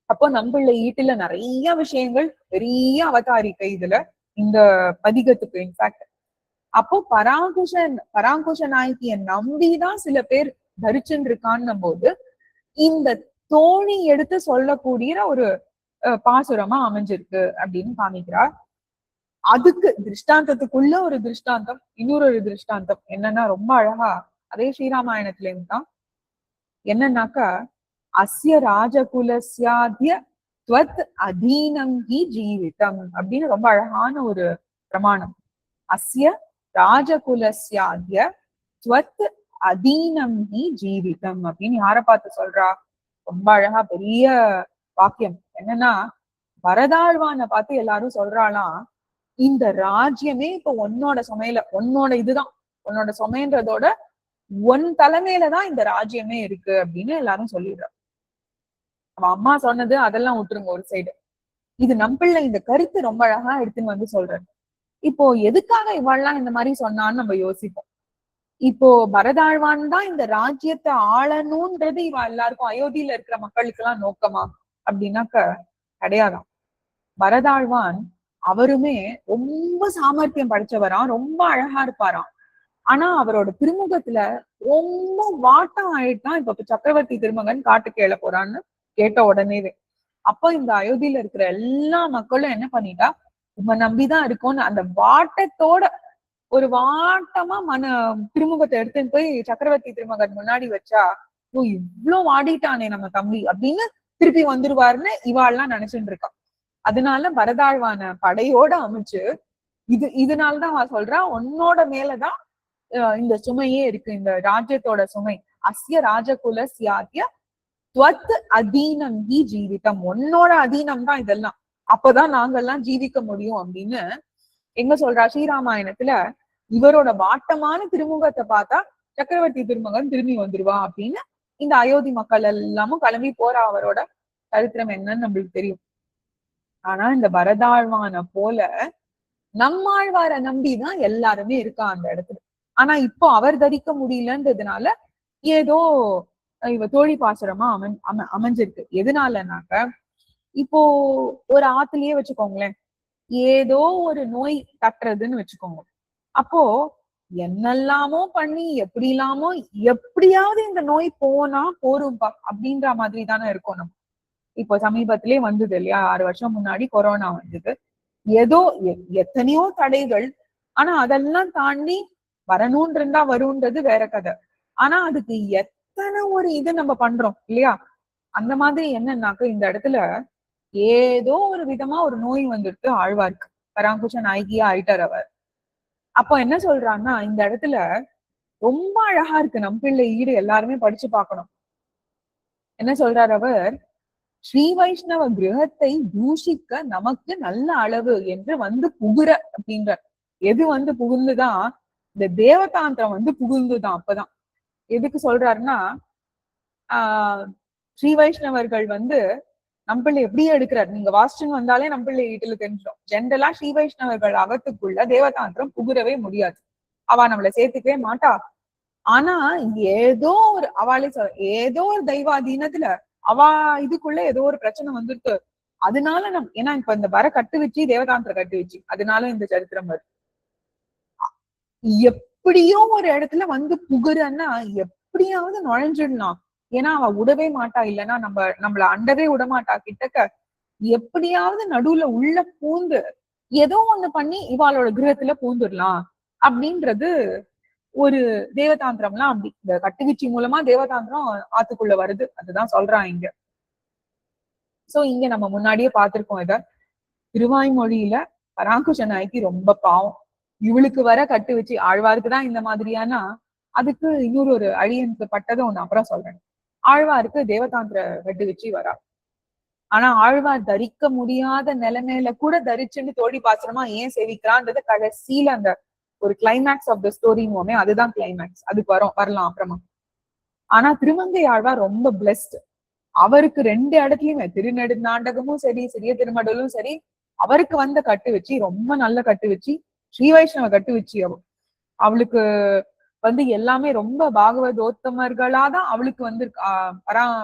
அப்போ நம்பிள்ளை ஈட்டுல நிறைய விஷயங்கள், பெரிய அவதாரிக்கை இதுல இந்த பதிகத்துக்கு இன்ஃபேக்ட். அப்போ பராங்குஷ நாயகிய நம்பிதான் சில பேர் தரிச்சுன்னு இருக்கான்னும் போது இந்த தோணி எடுத்து சொல்லக்கூடிய ஒரு பாசுரமா அமைஞ்சிருக்கு அப்படின்னு காமிக்கிறார். அதுக்கு திருஷ்டாந்தத்துக்குள்ள ஒரு திருஷ்டாந்தம், இன்னொரு திருஷ்டாந்தம் என்னன்னா ரொம்ப அழகா அதே ஸ்ரீராமாயணத்துல இருந்தான். என்னன்னாக்கா அஸ்ய ராஜகுலஸ்யாத்ய துவத் அதீனம் ஹி ஜீவிதம் அப்படின்னு ரொம்ப அழகான ஒரு பிரமாணம். அஸ்ய ராஜகுலஸ்யாத்ய துவத் அதீனம் ஹி ஜீவிதம் அப்படின்னு யார பார்த்து சொல்றா? ரொம்ப அழகா பெரிய வாக்கியம். என்னன்னா வரதாழ்வான பார்த்து எல்லாரும் சொல்றாளாம், இந்த ராஜ்யமே இப்ப உன்னோட சுமையில, உன்னோட இதுதான், உன்னோட சுமைன்றதோட உன் தலைமையிலதான் இந்த ராஜ்யமே இருக்கு அப்படின்னு எல்லாரும் சொல்லிடுறா. அவன் அம்மா சொன்னது அதெல்லாம் விட்டுருங்க ஒரு சைடு. இது நம்பிள்ள இந்த கருத்து ரொம்ப அழகா எடுத்துன்னு வந்து சொல்றாரு. இப்போ எதுக்காக இவாள்லாம் இந்த மாதிரி சொன்னான்னு நம்ம யோசிப்போம். இப்போ பரதாழ்வான் தான் இந்த ராஜ்யத்தை ஆளணும்ன்றது இவ எல்லாருக்கும் அயோத்தியில இருக்கிற மக்களுக்கு எல்லாம் நோக்கமா அப்படின்னாக்க கிடையாதான். பரதாழ்வான் அவருமே ரொம்ப சாமர்த்தியம் படிச்சவராம், ரொம்ப அழகா இருப்பாராம். ஆனா அவரோட திருமுகத்துல ரொம்ப வாட்டம் ஆயிட்டான். இப்ப சக்கரவர்த்தி திருமகன் காட்டுக்கு எழ போறான்னு கேட்ட உடனேவே அப்போ இந்த அயோத்தியில இருக்கிற எல்லா மக்களும் என்ன பண்ணிட்டா, உங்க நம்பிதான் இருக்கும்னு அந்த வாட்டத்தோட ஒரு வாட்டமா திருமுகத்தை எடுத்துன்னு போய் சக்கரவர்த்தி திருமகன் முன்னாடி வச்சா, ஓ இவ்வளவு வாடிட்டானே நம்ம தம்பி அப்படின்னு திருப்பி வந்துருவாருன்னு இவாள்லாம் நினைச்சுட்டு இருக்கா. அதனால பரதாழ்வான படையோட அமைச்சு இதனாலதான் அவ சொல்றா, உன்னோட மேலதான் இந்த சுமையே இருக்கு, இந்த ராஜ்யத்தோட சுமை. அஸ்ய ராஜகுல சியாத்திய துவத் அதீனம் ஹி ஜீவிதம், உன்னோட அதீனம் தான் இதெல்லாம், அப்பதான் நாங்கெல்லாம் ஜீவிக்க முடியும் அப்படின்னு எங்க சொல்றா ஸ்ரீராமாயணத்துல. இவரோட வாட்டமான திருமுகத்தை பார்த்தா சக்கரவர்த்தி திருமகன் திரும்பி வந்துருவா அப்படின்னு இந்த அயோத்தி மக்கள் எல்லாமும் கிளம்பி போறா. அவரோட சரித்திரம் என்னன்னு நம்மளுக்கு தெரியும். ஆனா இந்த பரதாழ்வான போல நம்மாழ்வார நம்பிதான் எல்லாருமே இருக்கா அந்த இடத்துல. ஆனா இப்போ அவர் தரிக்க முடியலன்றதுனால ஏதோ இவ தோழி பாசுரமா அமைஞ்சிருக்கு. எதனாலனாக்க இப்போ ஒரு ஆத்துலயே வச்சுக்கோங்களேன், ஏதோ ஒரு நோய் தட்டுறதுன்னு வச்சுக்கோங்க. அப்போ என்னெல்லாமோ பண்ணி எப்படி இல்லாமோ எப்படியாவது இந்த நோய் போனா போரும்பா அப்படின்ற மாதிரி தானே இருக்கும் நம்ம. இப்போ சமீபத்திலே வந்தது இல்லையா, 6 வருஷம் முன்னாடி கொரோனா வந்தது. ஏதோ எத்தனையோ தடைகள், ஆனா அதெல்லாம் தாண்டி வரணும்னு இருந்தா வரும்ன்றது வேற கதை. ஆனா அதுக்கு எத்தனை ஒரு இது நம்ம பண்றோம் இல்லையா. அந்த மாதிரி என்னன்னாக்க இந்த இடத்துல ஏதோ ஒரு விதமா ஒரு நோய் வந்துட்டு ஆழ்வார்க்கு. பராங்குஷ நாயகியா ஆயிட்டார் அவர். அப்போ என்ன சொல்றான்னா இந்த இடத்துல ரொம்ப அழகா இருக்கு, நம்பிள்ளை ஈடு எல்லாருமே படிச்சு பார்க்கணும். என்ன சொல்றார் அவர், ஸ்ரீ வைஷ்ணவ கிரகத்தை தூஷிக்க நமக்கு நல்ல அளவு என்று வந்து புகுற அப்படின்ற. எது வந்து புகுந்துதான், இந்த தேவதாந்திரம் வந்து புகுந்துதான். அப்பதான் எதுக்கு சொல்றாருன்னா, ஆஹ் ஸ்ரீ வைஷ்ணவர்கள் வந்து நம்பிள்ளை எப்படியே எடுக்கிறார். நீங்க வாசிச்சுன்னு வந்தாலே நம்பிள்ளை வீட்டுல தெரிஞ்சிடும். ஜென்ரலா ஸ்ரீ வைஷ்ணவர்கள் அகத்துக்குள்ள தேவதாந்திரம் புகுறவே முடியாது. அவ நம்மளை சேர்த்துக்கவே மாட்டா. ஆனா ஏதோ ஒரு அவளே ஏதோ ஒரு தெய்வாதீனத்துல அவ இதுக்குள்ள ஏதோ ஒரு பிரச்சனை வந்துருக்கு. அதனால ஏன்னா இப்ப இந்த வர கட்டு வச்சு தேவதாந்திர கட்டு வச்சு அதனால இந்த சரித்திரம் வருது. எப்படியோ ஒரு இடத்துல வந்து புகுறன்னா எப்படியாவது நுழைஞ்சிடலாம். ஏன்னா அவ விடவே மாட்டா, இல்லைன்னா நம்மள அண்டவே விடமாட்டா கிட்டக்க. எப்படியாவது நடுவுல உள்ள பூந்து ஏதோ ஒண்ணு பண்ணி இவாளோட கிரகத்துல பூந்துடலாம் அப்படின்றது ஒரு தேவதாந்திரம்லாம். அப்படி இந்த கட்டுவீச்சி மூலமா தேவதாந்திரம் ஆத்துக்குள்ள வருது, அதுதான் சொல்றான் இங்க. சோ இங்க நம்ம முன்னாடியே பார்த்திருக்கோம் இத. திருவாய்மொழியில பராங்குஷ நாயகி ரொம்ப பாவம். இவளுக்கு வர கட்டு வச்சு ஆழ்வாருக்கு தான் இந்த மாதிரியானா, அதுக்கு இன்னொரு ஒரு அழியனுக்கு பட்டதை ஒண்ணு அப்புறம் சொல்றேன். ஆழ்வாருக்கு தேவதாந்திர கட்டு வச்சு வரா. ஆனா ஆழ்வார் தரிக்க முடியாத நிலைமையில கூட தரிச்சுன்னு தோழி பாசனமா ஏன் சேவிக்கிறான்றது கடைசியில அந்த ஒரு கிளைமேக்ஸ் ஆஃப் த ஸ்டோரின்னு, அதுதான் கிளைமேக்ஸ். அதுக்கு வரலாம் அப்புறமா. ஆனா திருமங்கை ஆழ்வார் ரொம்ப பிளெஸ்ட். அவருக்கு 2 இடத்துலயுமே திருநெடுநாண்டகமும் சரி, சிறிய திருமடலும் சரி, அவருக்கு வந்த கட்டு வச்சு ரொம்ப நல்ல கட்டு வச்சு, ஸ்ரீ வைஷ்ணவ கட்டு வச்சு அவளுக்கு வந்து எல்லாமே ரொம்ப பாகவதோத்தமர்களாதான் அவளுக்கு வந்து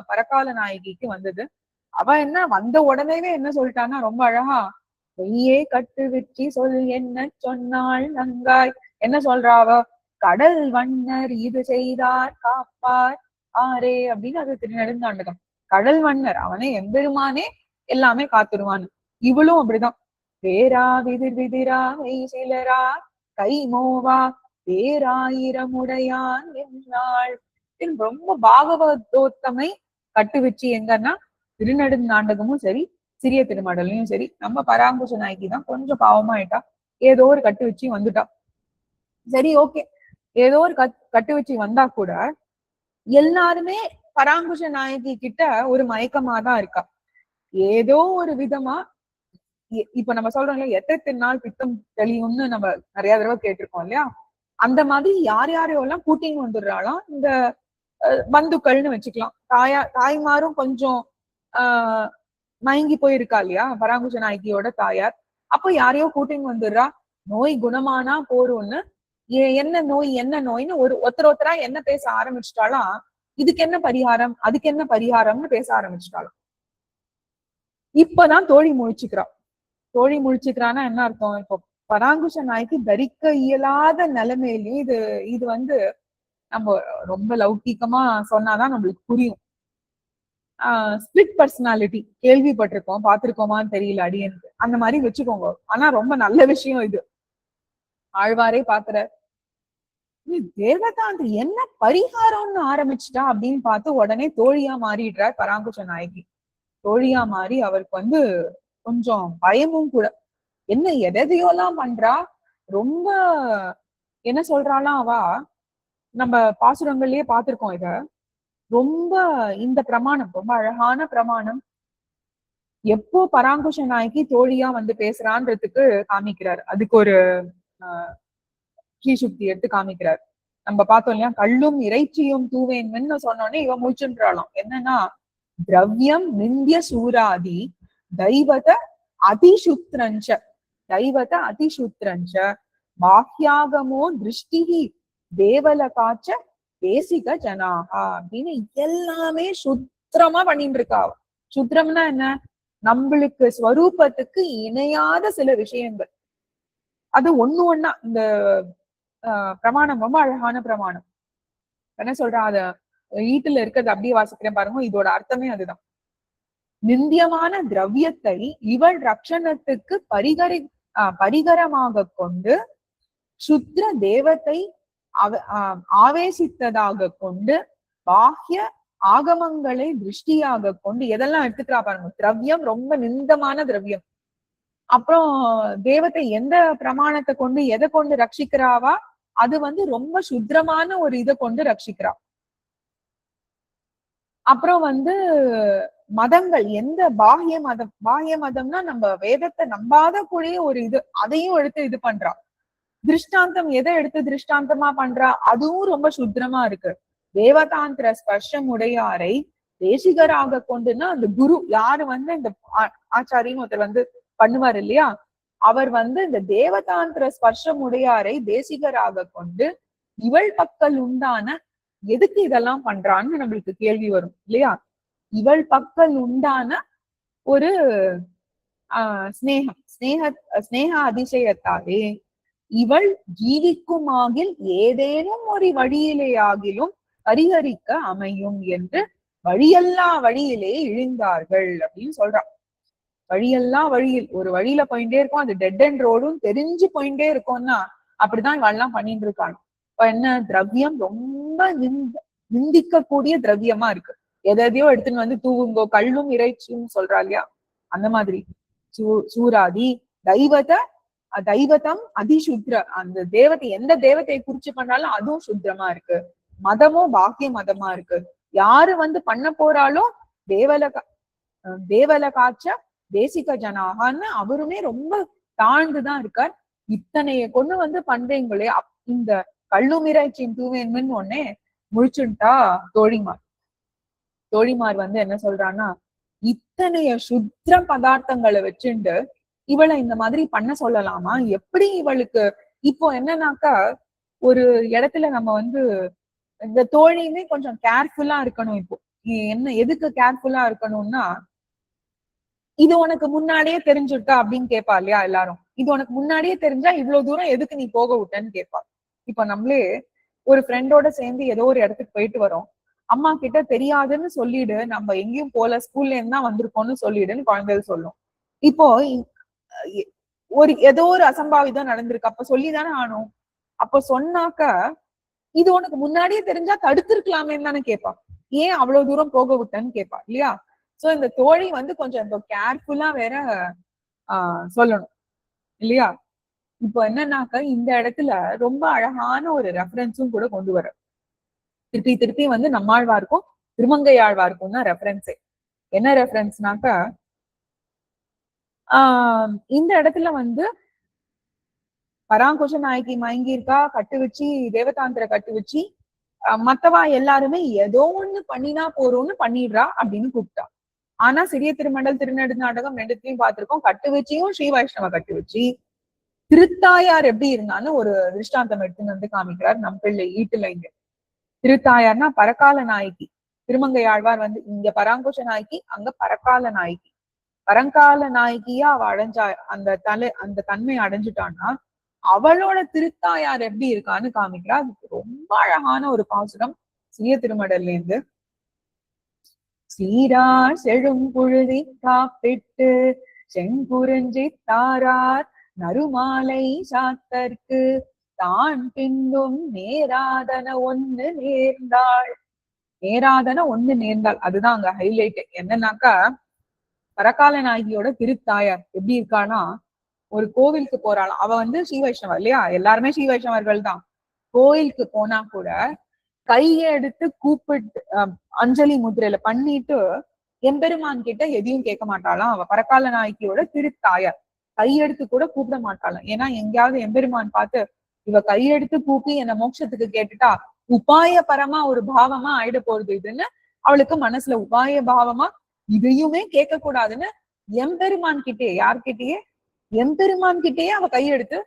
பரகால நாயகிக்கு வந்தது. அவ என்ன வந்த உடனேவே என்ன சொல்லிட்டான்னா ரொம்ப அழகா, பொய்யே கட்டு வச்சு சொல் என்ன சொன்னாள் நங்காய். என்ன சொல்றா அவ, கடல் வண்ணர் இது செய்தார் காப்பார் ஆரே அப்படின்னு. அது திருநெடுந்தாண்டகம். கடல் வண்ணர் அவனே எம்பெருமானே எல்லாமே காத்துருவான். இவளும் அப்படிதான். பேரா விதிர் விதிரா மெய் சிலரா கை மோவா பேராயிரமுடையான் என்னாள். ரொம்ப பாகவதோத்தமை கட்டு வச்சு எங்கன்னா திருநெடுந்தாண்டகமும் சரி, சிறிய திருமடலையும் சரி. நம்ம பராங்குஷ நாயகி தான் கொஞ்சம் பாவமாயிட்டா, ஏதோ ஒரு கட்டு வச்சு வந்துட்டா. சரி, ஓகே, ஏதோ ஒரு கட்டு வச்சு வந்தா கூட எல்லாருமே பராங்குஷ நாயகி கிட்ட ஒரு மயக்கமா தான் இருக்கா. ஏதோ ஒரு விதமா இப்ப நம்ம சொல்றோம் இல்லையா, எத்தனை நாள் பித்தம் தெளியும்னு நம்ம நிறைய தடவை கேட்டிருக்கோம் இல்லையா. அந்த மாதிரி யார் யாரையெல்லாம் கூட்டின்னு வந்துடுறாளாம் இந்த பந்துக்கள்னு வச்சுக்கலாம். தாய்மாரும் கொஞ்சம் மயங்கி போயிருக்கா இல்லையா பராங்குஷ நாயகியோட தாயார். அப்போ யாரையோ கூட்டின்னு வந்துடுறா. நோய் குணமானா போரும்னு, என்ன நோய் என்ன நோய்னு ஒருத்தரா என்ன பேச ஆரம்பிச்சுட்டாலாம். இதுக்கு என்ன பரிகாரம், அதுக்கு என்ன பரிகாரம்னு பேச ஆரம்பிச்சுட்டாலும். இப்பதான் தோழி முழிச்சுக்கிறா. தோழி முழிச்சுக்கிறான்னா என்ன அர்த்தம், இப்போ பராங்குஷ நாய்க்கு தரிக்க இயலாத நிலைமையிலயும் இது வந்து நம்ம ரொம்ப லௌகீகமா சொன்னாதான் நம்மளுக்கு புரியும். ஸ்பிளிட் பர்சனாலிட்டி கேள்விப்பட்டிருக்கோம், பார்த்திருக்கோமான்னு தெரியல அடியனுக்கு. அந்த மாதிரி வச்சுக்கோங்க. ஆனா ரொம்ப நல்ல விஷயம் இது. ஆழ்வாரே பாக்குற தேவதாந்திரி என்ன பரிகாரம்னு ஆரம்பிச்சுட்டா அப்படின்னு பார்த்து உடனே தோழியா மாறிடுறார் பராங்குஷ நாயகி. தோழியா மாறி அவருக்கு வந்து கொஞ்சம் பயமும் கூட. என்ன எதையோலாம் பண்றா, ரொம்ப என்ன சொல்றாலாம் அவ. நம்ம பாசுரங்கள்லயே பார்த்திருக்கோம் இத. ரொம்ப இந்த பிரமாணம் ரொம்ப அழகான பிரமாணம். எப்போ பராங்குஷ நாயகி தோழியா வந்து பேசுறான்றதுக்கு காமிக்கிறார். அதுக்கு ஒரு ஸ்ரீசுக்தி எடுத்து காமிக்கிறார். நம்ம பார்த்தோம் இல்லையா, கள்ளும் இறைச்சியும் தூவேன்னு சொன்னோடனே இவ முழிச்சுன்றாளாம். என்னன்னா, திரவியம் நிந்திய சூராதி தெய்வத அதிசுத்ரஞ்ச தெய்வத அதிசுத்ரஞ்ச பாஹ்யாகமோ திருஷ்டிகி தேவல காச்ச தேசிக ஜனாகா அப்படின்னு எல்லாமே சுத்திரமா பண்ணிட்டு இருக்கா. சுத்திரம்னா என்ன, நம்மளுக்கு ஸ்வரூபத்துக்கு இணையாத சில விஷயங்கள். அது ஒண்ணு ஒண்ணா இந்த பிரமாணம் ரொம்ப அழகான பிரமாணம். என்ன சொல்றான், அத ஈட்டுல இருக்கிறது அப்படியே வாசிக்கிறேன் பாருங்க. இதோட அர்த்தமே அதுதான். நிந்தியமான திரவியத்தை இவள் ரக்ஷணத்துக்கு பரிகரமாக கொண்டு சுத்ர தேவத்தை ஆவேசித்ததாக கொண்டு பாஹ்ய ஆகமங்களை திருஷ்டியாக கொண்டு எதெல்லாம் எடுத்துக்கிறா பாருங்க. திரவியம் ரொம்ப நிந்தமான திரவியம். அப்புறம் தேவத்தை எந்த பிரமாணத்தை கொண்டு எதை கொண்டு ரட்சிக்கிறாவா, அது ரொம்ப சுத்ரமான ஒரு இதை கொண்டு ரட்சிக்கிறா. அப்புறம் மதங்கள் எந்த பாஹ்ய மதம்னா நம்ம வேதத்தை நம்பாத கூடிய ஒரு இது, அதையும் எடுத்து இது பண்றா. திருஷ்டாந்தம் எதை எடுத்து திருஷ்டாந்தமா பண்றா, அதுவும் ரொம்ப சுத்திரமா இருக்கு. தேவதாந்திர ஸ்பர்ஷம் உடையாரை தேசிகராக கொண்டுன்னா அந்த குரு யாரு இந்த ஆச்சாரின்னு ஒருத்தர் பண்ணுவார் இல்லையா, அவர் இந்த தேவதாந்திர ஸ்பர்ஷம் உடையாரை தேசிகராக கொண்டு இவள் பக்கல் உண்டான எதுக்கு இதெல்லாம் பண்றான்னு நம்மளுக்கு கேள்வி வரும் இல்லையா. இவள் பக்கல் உண்டான ஒரு ஸ்னேக அதிசயத்தாலே இவள் ஜீவிக்குமாகில் ஏதேனும் ஒரு வழியிலே ஆகிலும் பரிகரிக்க அமையும் என்று வழியல்லா வழியிலே இழிந்தார்கள் அப்படின்னு சொல்றான். வழியல்லா வழியில் ஒரு வழியில போயிட்டே இருக்கும், அது டெட் அண்ட் ரோடும் தெரிஞ்சு போயிட்டே இருக்கும்னா அப்படிதான் இவெல்லாம் பண்ணிட்டு இருக்காங்க. இப்ப என்ன திரவியம் ரொம்ப நிந்திக்க கூடிய திரவியமா இருக்கு. எதையோ எடுத்துன்னு தூவுங்கோ, கல்லும் இறைச்சியும் சொல்றா இல்லையா, அந்த மாதிரி சூராதி தெய்வத்தம் அதிசுத்ர, அந்த தேவத்தை எந்த தேவத்தையை குறிச்சு பண்ணாலும் அதுவும் சுத்திரமா இருக்கு. மதமும் பாக்கிய மதமா இருக்கு. யாரு பண்ண போறாலும் தேவல காட்ச தேசிக ஜனாகன்னு அவருமே ரொம்ப தாழ்ந்துதான் இருக்கார். இத்தனைய கொண்டு பண்றீங்களே, இந்த கள்ளுமிராய்ச்சியும் தூவேன்மன்னு ஒன்னே முழிச்சுட்டா தோழிமார் என்ன சொல்றான்னா, இத்தனைய சுத்திர பதார்த்தங்களை வச்சுண்டு இவளை இந்த மாதிரி பண்ண சொல்லலாமா? எப்படி இவளுக்கு இப்போ என்னன்னாக்கா, ஒரு இடத்துல நம்ம இந்த தோழியுமே கொஞ்சம் கேர்ஃபுல்லா இருக்கணும். இப்போ என்ன எதுக்கு கேர்ஃபுல்லா இருக்கணும்னா, இது உனக்கு முன்னாடியே தெரிஞ்சுட்டா அப்படின்னு கேட்பா இல்லையா எல்லாரும். இது உனக்கு முன்னாடியே தெரிஞ்சா இவ்வளவு தூரம் எதுக்கு நீ போக விட்டன்னு கேட்பா. இப்ப நம்மளே ஒரு ஃப்ரெண்டோட சேர்ந்து ஏதோ ஒரு இடத்துக்கு போயிட்டு வரோம், அம்மா கிட்ட தெரியாதுன்னு சொல்லிடு, நம்ம எங்கேயும் போல, ஸ்கூல்ல இருந்து தான் வந்திருக்கோம்னு சொல்லிடுன்னு குழந்தைகள் சொல்லும். இப்போ ஏதோ ஒரு அசம்பாவிதம் நடந்திருக்கு, அப்ப சொல்லிதானே ஆனும். அப்ப சொன்னாக்க இது உனக்கு முன்னாடியே தெரிஞ்சா தடுத்திருக்கலாமேன்னு தானே கேட்பா. ஏன் அவ்வளவு தூரம் போக விட்டேன்னு கேட்பா இல்லையா. சோ இந்த தோழி கொஞ்சம் கேர்ஃபுல்லா வேற சொல்லணும் இல்லையா. இப்போ என்னன்னாக்க இந்த இடத்துல ரொம்ப அழகான ஒரு ரெஃபரன்ஸும் கூட கொண்டு வர, திருப்பி நம்மாழ்வாருக்கும் திருமங்கையாழ்வாருக்கும் தான் ரெஃபரன்ஸே. என்ன ரெஃபரன்ஸ்னாக்க, இந்த இடத்துல பராங்குஷ நாயகி மயங்கி இருக்கா, கட்டு வச்சு தேவதாந்திர கட்டு வச்சு மத்தவா எல்லாருமே ஏதோ ஒண்ணு பண்ணினா போறோம்னு பண்ணிடுறா அப்படின்னு கூப்பிட்டா. ஆனா சிறிய திருமண்டல் திருநெடு நாடகம் ரெண்டுத்தையும் பார்த்திருக்கோம். கட்டு வச்சியும் ஸ்ரீ வைஷ்ணவ கட்டு வச்சு திருத்தாயார் எப்படி இருந்தான்னு ஒரு திருஷ்டாந்தம் எடுத்துன்னு காமிக்கிறார் நம் பிள்ளை ஈட்டுல. இங்க திருத்தாயார்னா பரகால நாயகி. திருமங்கையாழ்வார் இங்க பராங்குஷ நாயகி, அங்க பரகால நாயகி. பரங்கால நாயகியா அவ அடைஞ்சா, அந்த தன்மை அடைஞ்சுட்டான்னா அவளோட திருத்தாயார் எப்படி இருக்கான்னு காமிக்கிறா. அதுக்கு ரொம்ப அழகான ஒரு பாசுரம் சிறிய திருமடல்ல இருந்து. சீரார் செழும் புழுதி காப்பிட்டு செங்குறிஞ்சி தாரார் நறுமாலை சாத்தற்கு தான் பின்னும் நேராதன ஒண்ணு நேர்ந்தாள். நேராதன ஒண்ணு நேர்ந்தாள், அதுதான் அங்க ஹைலைட். என்னன்னாக்கா, பரகால நாயகியோட திருத்தாயார் எப்படி இருக்கானா, ஒரு கோவிலுக்கு போறாளாம். அவ ஸ்ரீ வைஷ்ணவர் இல்லையா, எல்லாருமே ஸ்ரீ வைஷ்ணவர்கள் தான். கோயிலுக்கு போனா கூட கையை எடுத்து கூப்பிட்டு அஞ்சலி முதிரையில பண்ணிட்டு எம்பெருமான் கிட்ட எதையும் கேட்க மாட்டாளாம். அவ பரகால நாயகியோட திருத்தாயார். கையெடுத்து கூட கூப்பிட மாட்டாளாம். ஏன்னா எங்கேயாவது எம்பெருமான் பார்த்து இவ கையெடுத்து கூப்பி என்ன மோட்சத்துக்கு கேட்டுட்டா உபாய பரமா ஒரு பாவமா ஆயிட போறது இதுன்னு அவளுக்கு மனசுல உபாய பாவமா இதையுமே கேட்க கூடாதுன்னு எம்பெருமான் கிட்டே, யார்கிட்டயே, எம்பெருமான் கிட்டேயே அவ கையெடுத்து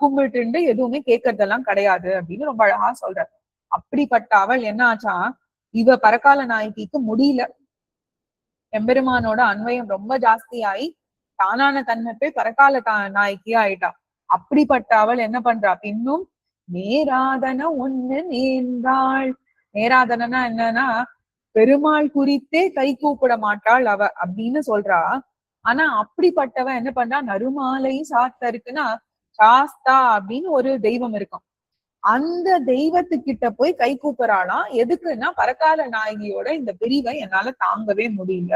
கும்பிட்டு எதுவுமே கேட்கறதெல்லாம் கிடையாது அப்படின்னு ரொம்ப அழகா சொல்ற. அப்படிப்பட்ட அவள் என்ன ஆச்சா, இவ பரகால நாயகிக்கு முடியல, எம்பெருமானோட அன்வயம் ரொம்ப ஜாஸ்தியாயி தானான தன்மை போய் பரகால நாயகியா ஆயிட்டா. அப்படிப்பட்ட அவள் என்ன பண்றா, பின்னும் நேராதன ஒண்ணு நேர்ந்தாள். நேராதனா என்னன்னா பெருமாள் குறித்தே கை கூப்பிட மாட்டாள் அவ அப்படின்னு சொல்றா. ஆனா அப்படிப்பட்டவ என்ன பண்றா, நறுமாலை சாஸ்தா இருக்குன்னா சாஸ்தா அப்படின்னு ஒரு தெய்வம் இருக்கும். அந்த தெய்வத்துக்கிட்ட போய் கை கூப்பிடறாளாம். எதுக்குன்னா பரகால நாயகியோட இந்த பிரிவை என்னால தாங்கவே முடியல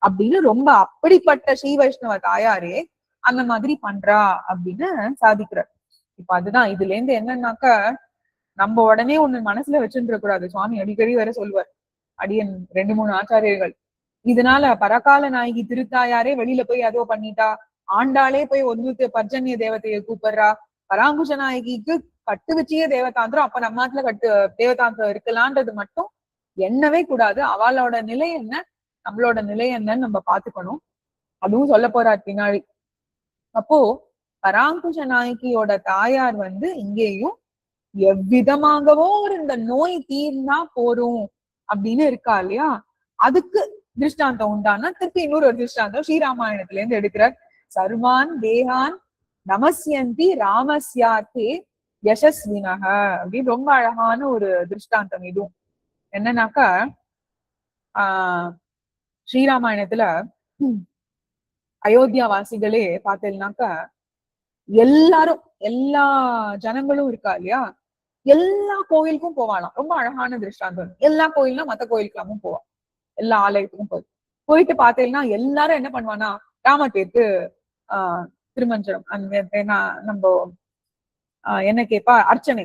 அப்படின்னு ரொம்ப அப்படிப்பட்ட ஸ்ரீ வைஷ்ணவ தாயாரே அந்த மாதிரி பண்றா அப்படின்னு சாதிக்கிறார். இப்ப அதுதான் இதுல இருந்து என்னன்னாக்க, நம்ம உடனே ஒண்ணு மனசுல வச்சுட்டு கூடாது. சுவாமி அடிக்கடி வேற சொல்லுவார், அடியன் 2-3 ஆச்சாரியர்கள் இதனால பரகால நாயகி திருத்தாயாரே வெளியில போய் அதோ பண்ணிட்டா, ஆண்டாளே போய் ஒன்று பர்ஜன்ய தேவதையை கூப்பிடுறா, பராங்குஷ நாயகிக்கு கட்டு வச்சியே தேவதாந்திரம், அப்ப நம்ம நாட்டுல தேவதாந்திரம் இருக்கலான்றது மட்டும் எண்ணவே கூடாது. அவளோட நிலை என்ன, நம்மளோட நிலை என்னன்னு நம்ம பாத்துக்கணும். அதுவும் சொல்ல போறார் பின்னாடி. அப்போ பராங்குஷ நாயகியோட தாயார் இங்கேயும் எவ்விதமாகவோ ஒரு இந்த நோய் தீர்ந்தா போரும் அப்படின்னு இருக்கா இல்லையா, அதுக்கு திருஷ்டாந்தம் உண்டானா திருப்பி இன்னொரு திருஷ்டாந்தம் ஸ்ரீராமாயணத்துல இருந்து எடுக்கிறார். சர்வான் தேகான் நமஸ்யந்தி ராமஸ்யாத்தே யசஸ்வினக அப்படின்னு ரொம்ப அழகான ஒரு திருஷ்டாந்தம். இதுவும் என்னன்னாக்கா ஸ்ரீராமாயணத்துல அயோத்தியா வாசிகளே பார்த்தேன்னாக்கா எல்லாரும் எல்லா ஜனங்களும் இருக்கா இல்லையா, எல்லா கோயிலுக்கும் போவாளாம். ரொம்ப அழகான திருஷ்டாந்தம். எல்லா கோயிலும் மத்த கோயிலுக்கெல்லாமும் போவா, எல்லா ஆலயத்துக்கும் போயிட்டு பார்த்தேன்னா எல்லாரும் என்ன பண்ணுவானா, ராமர் பேருக்கு திருமஞ்சனம் அந்த நம்ம என்ன கேப்பா அர்ச்சனை.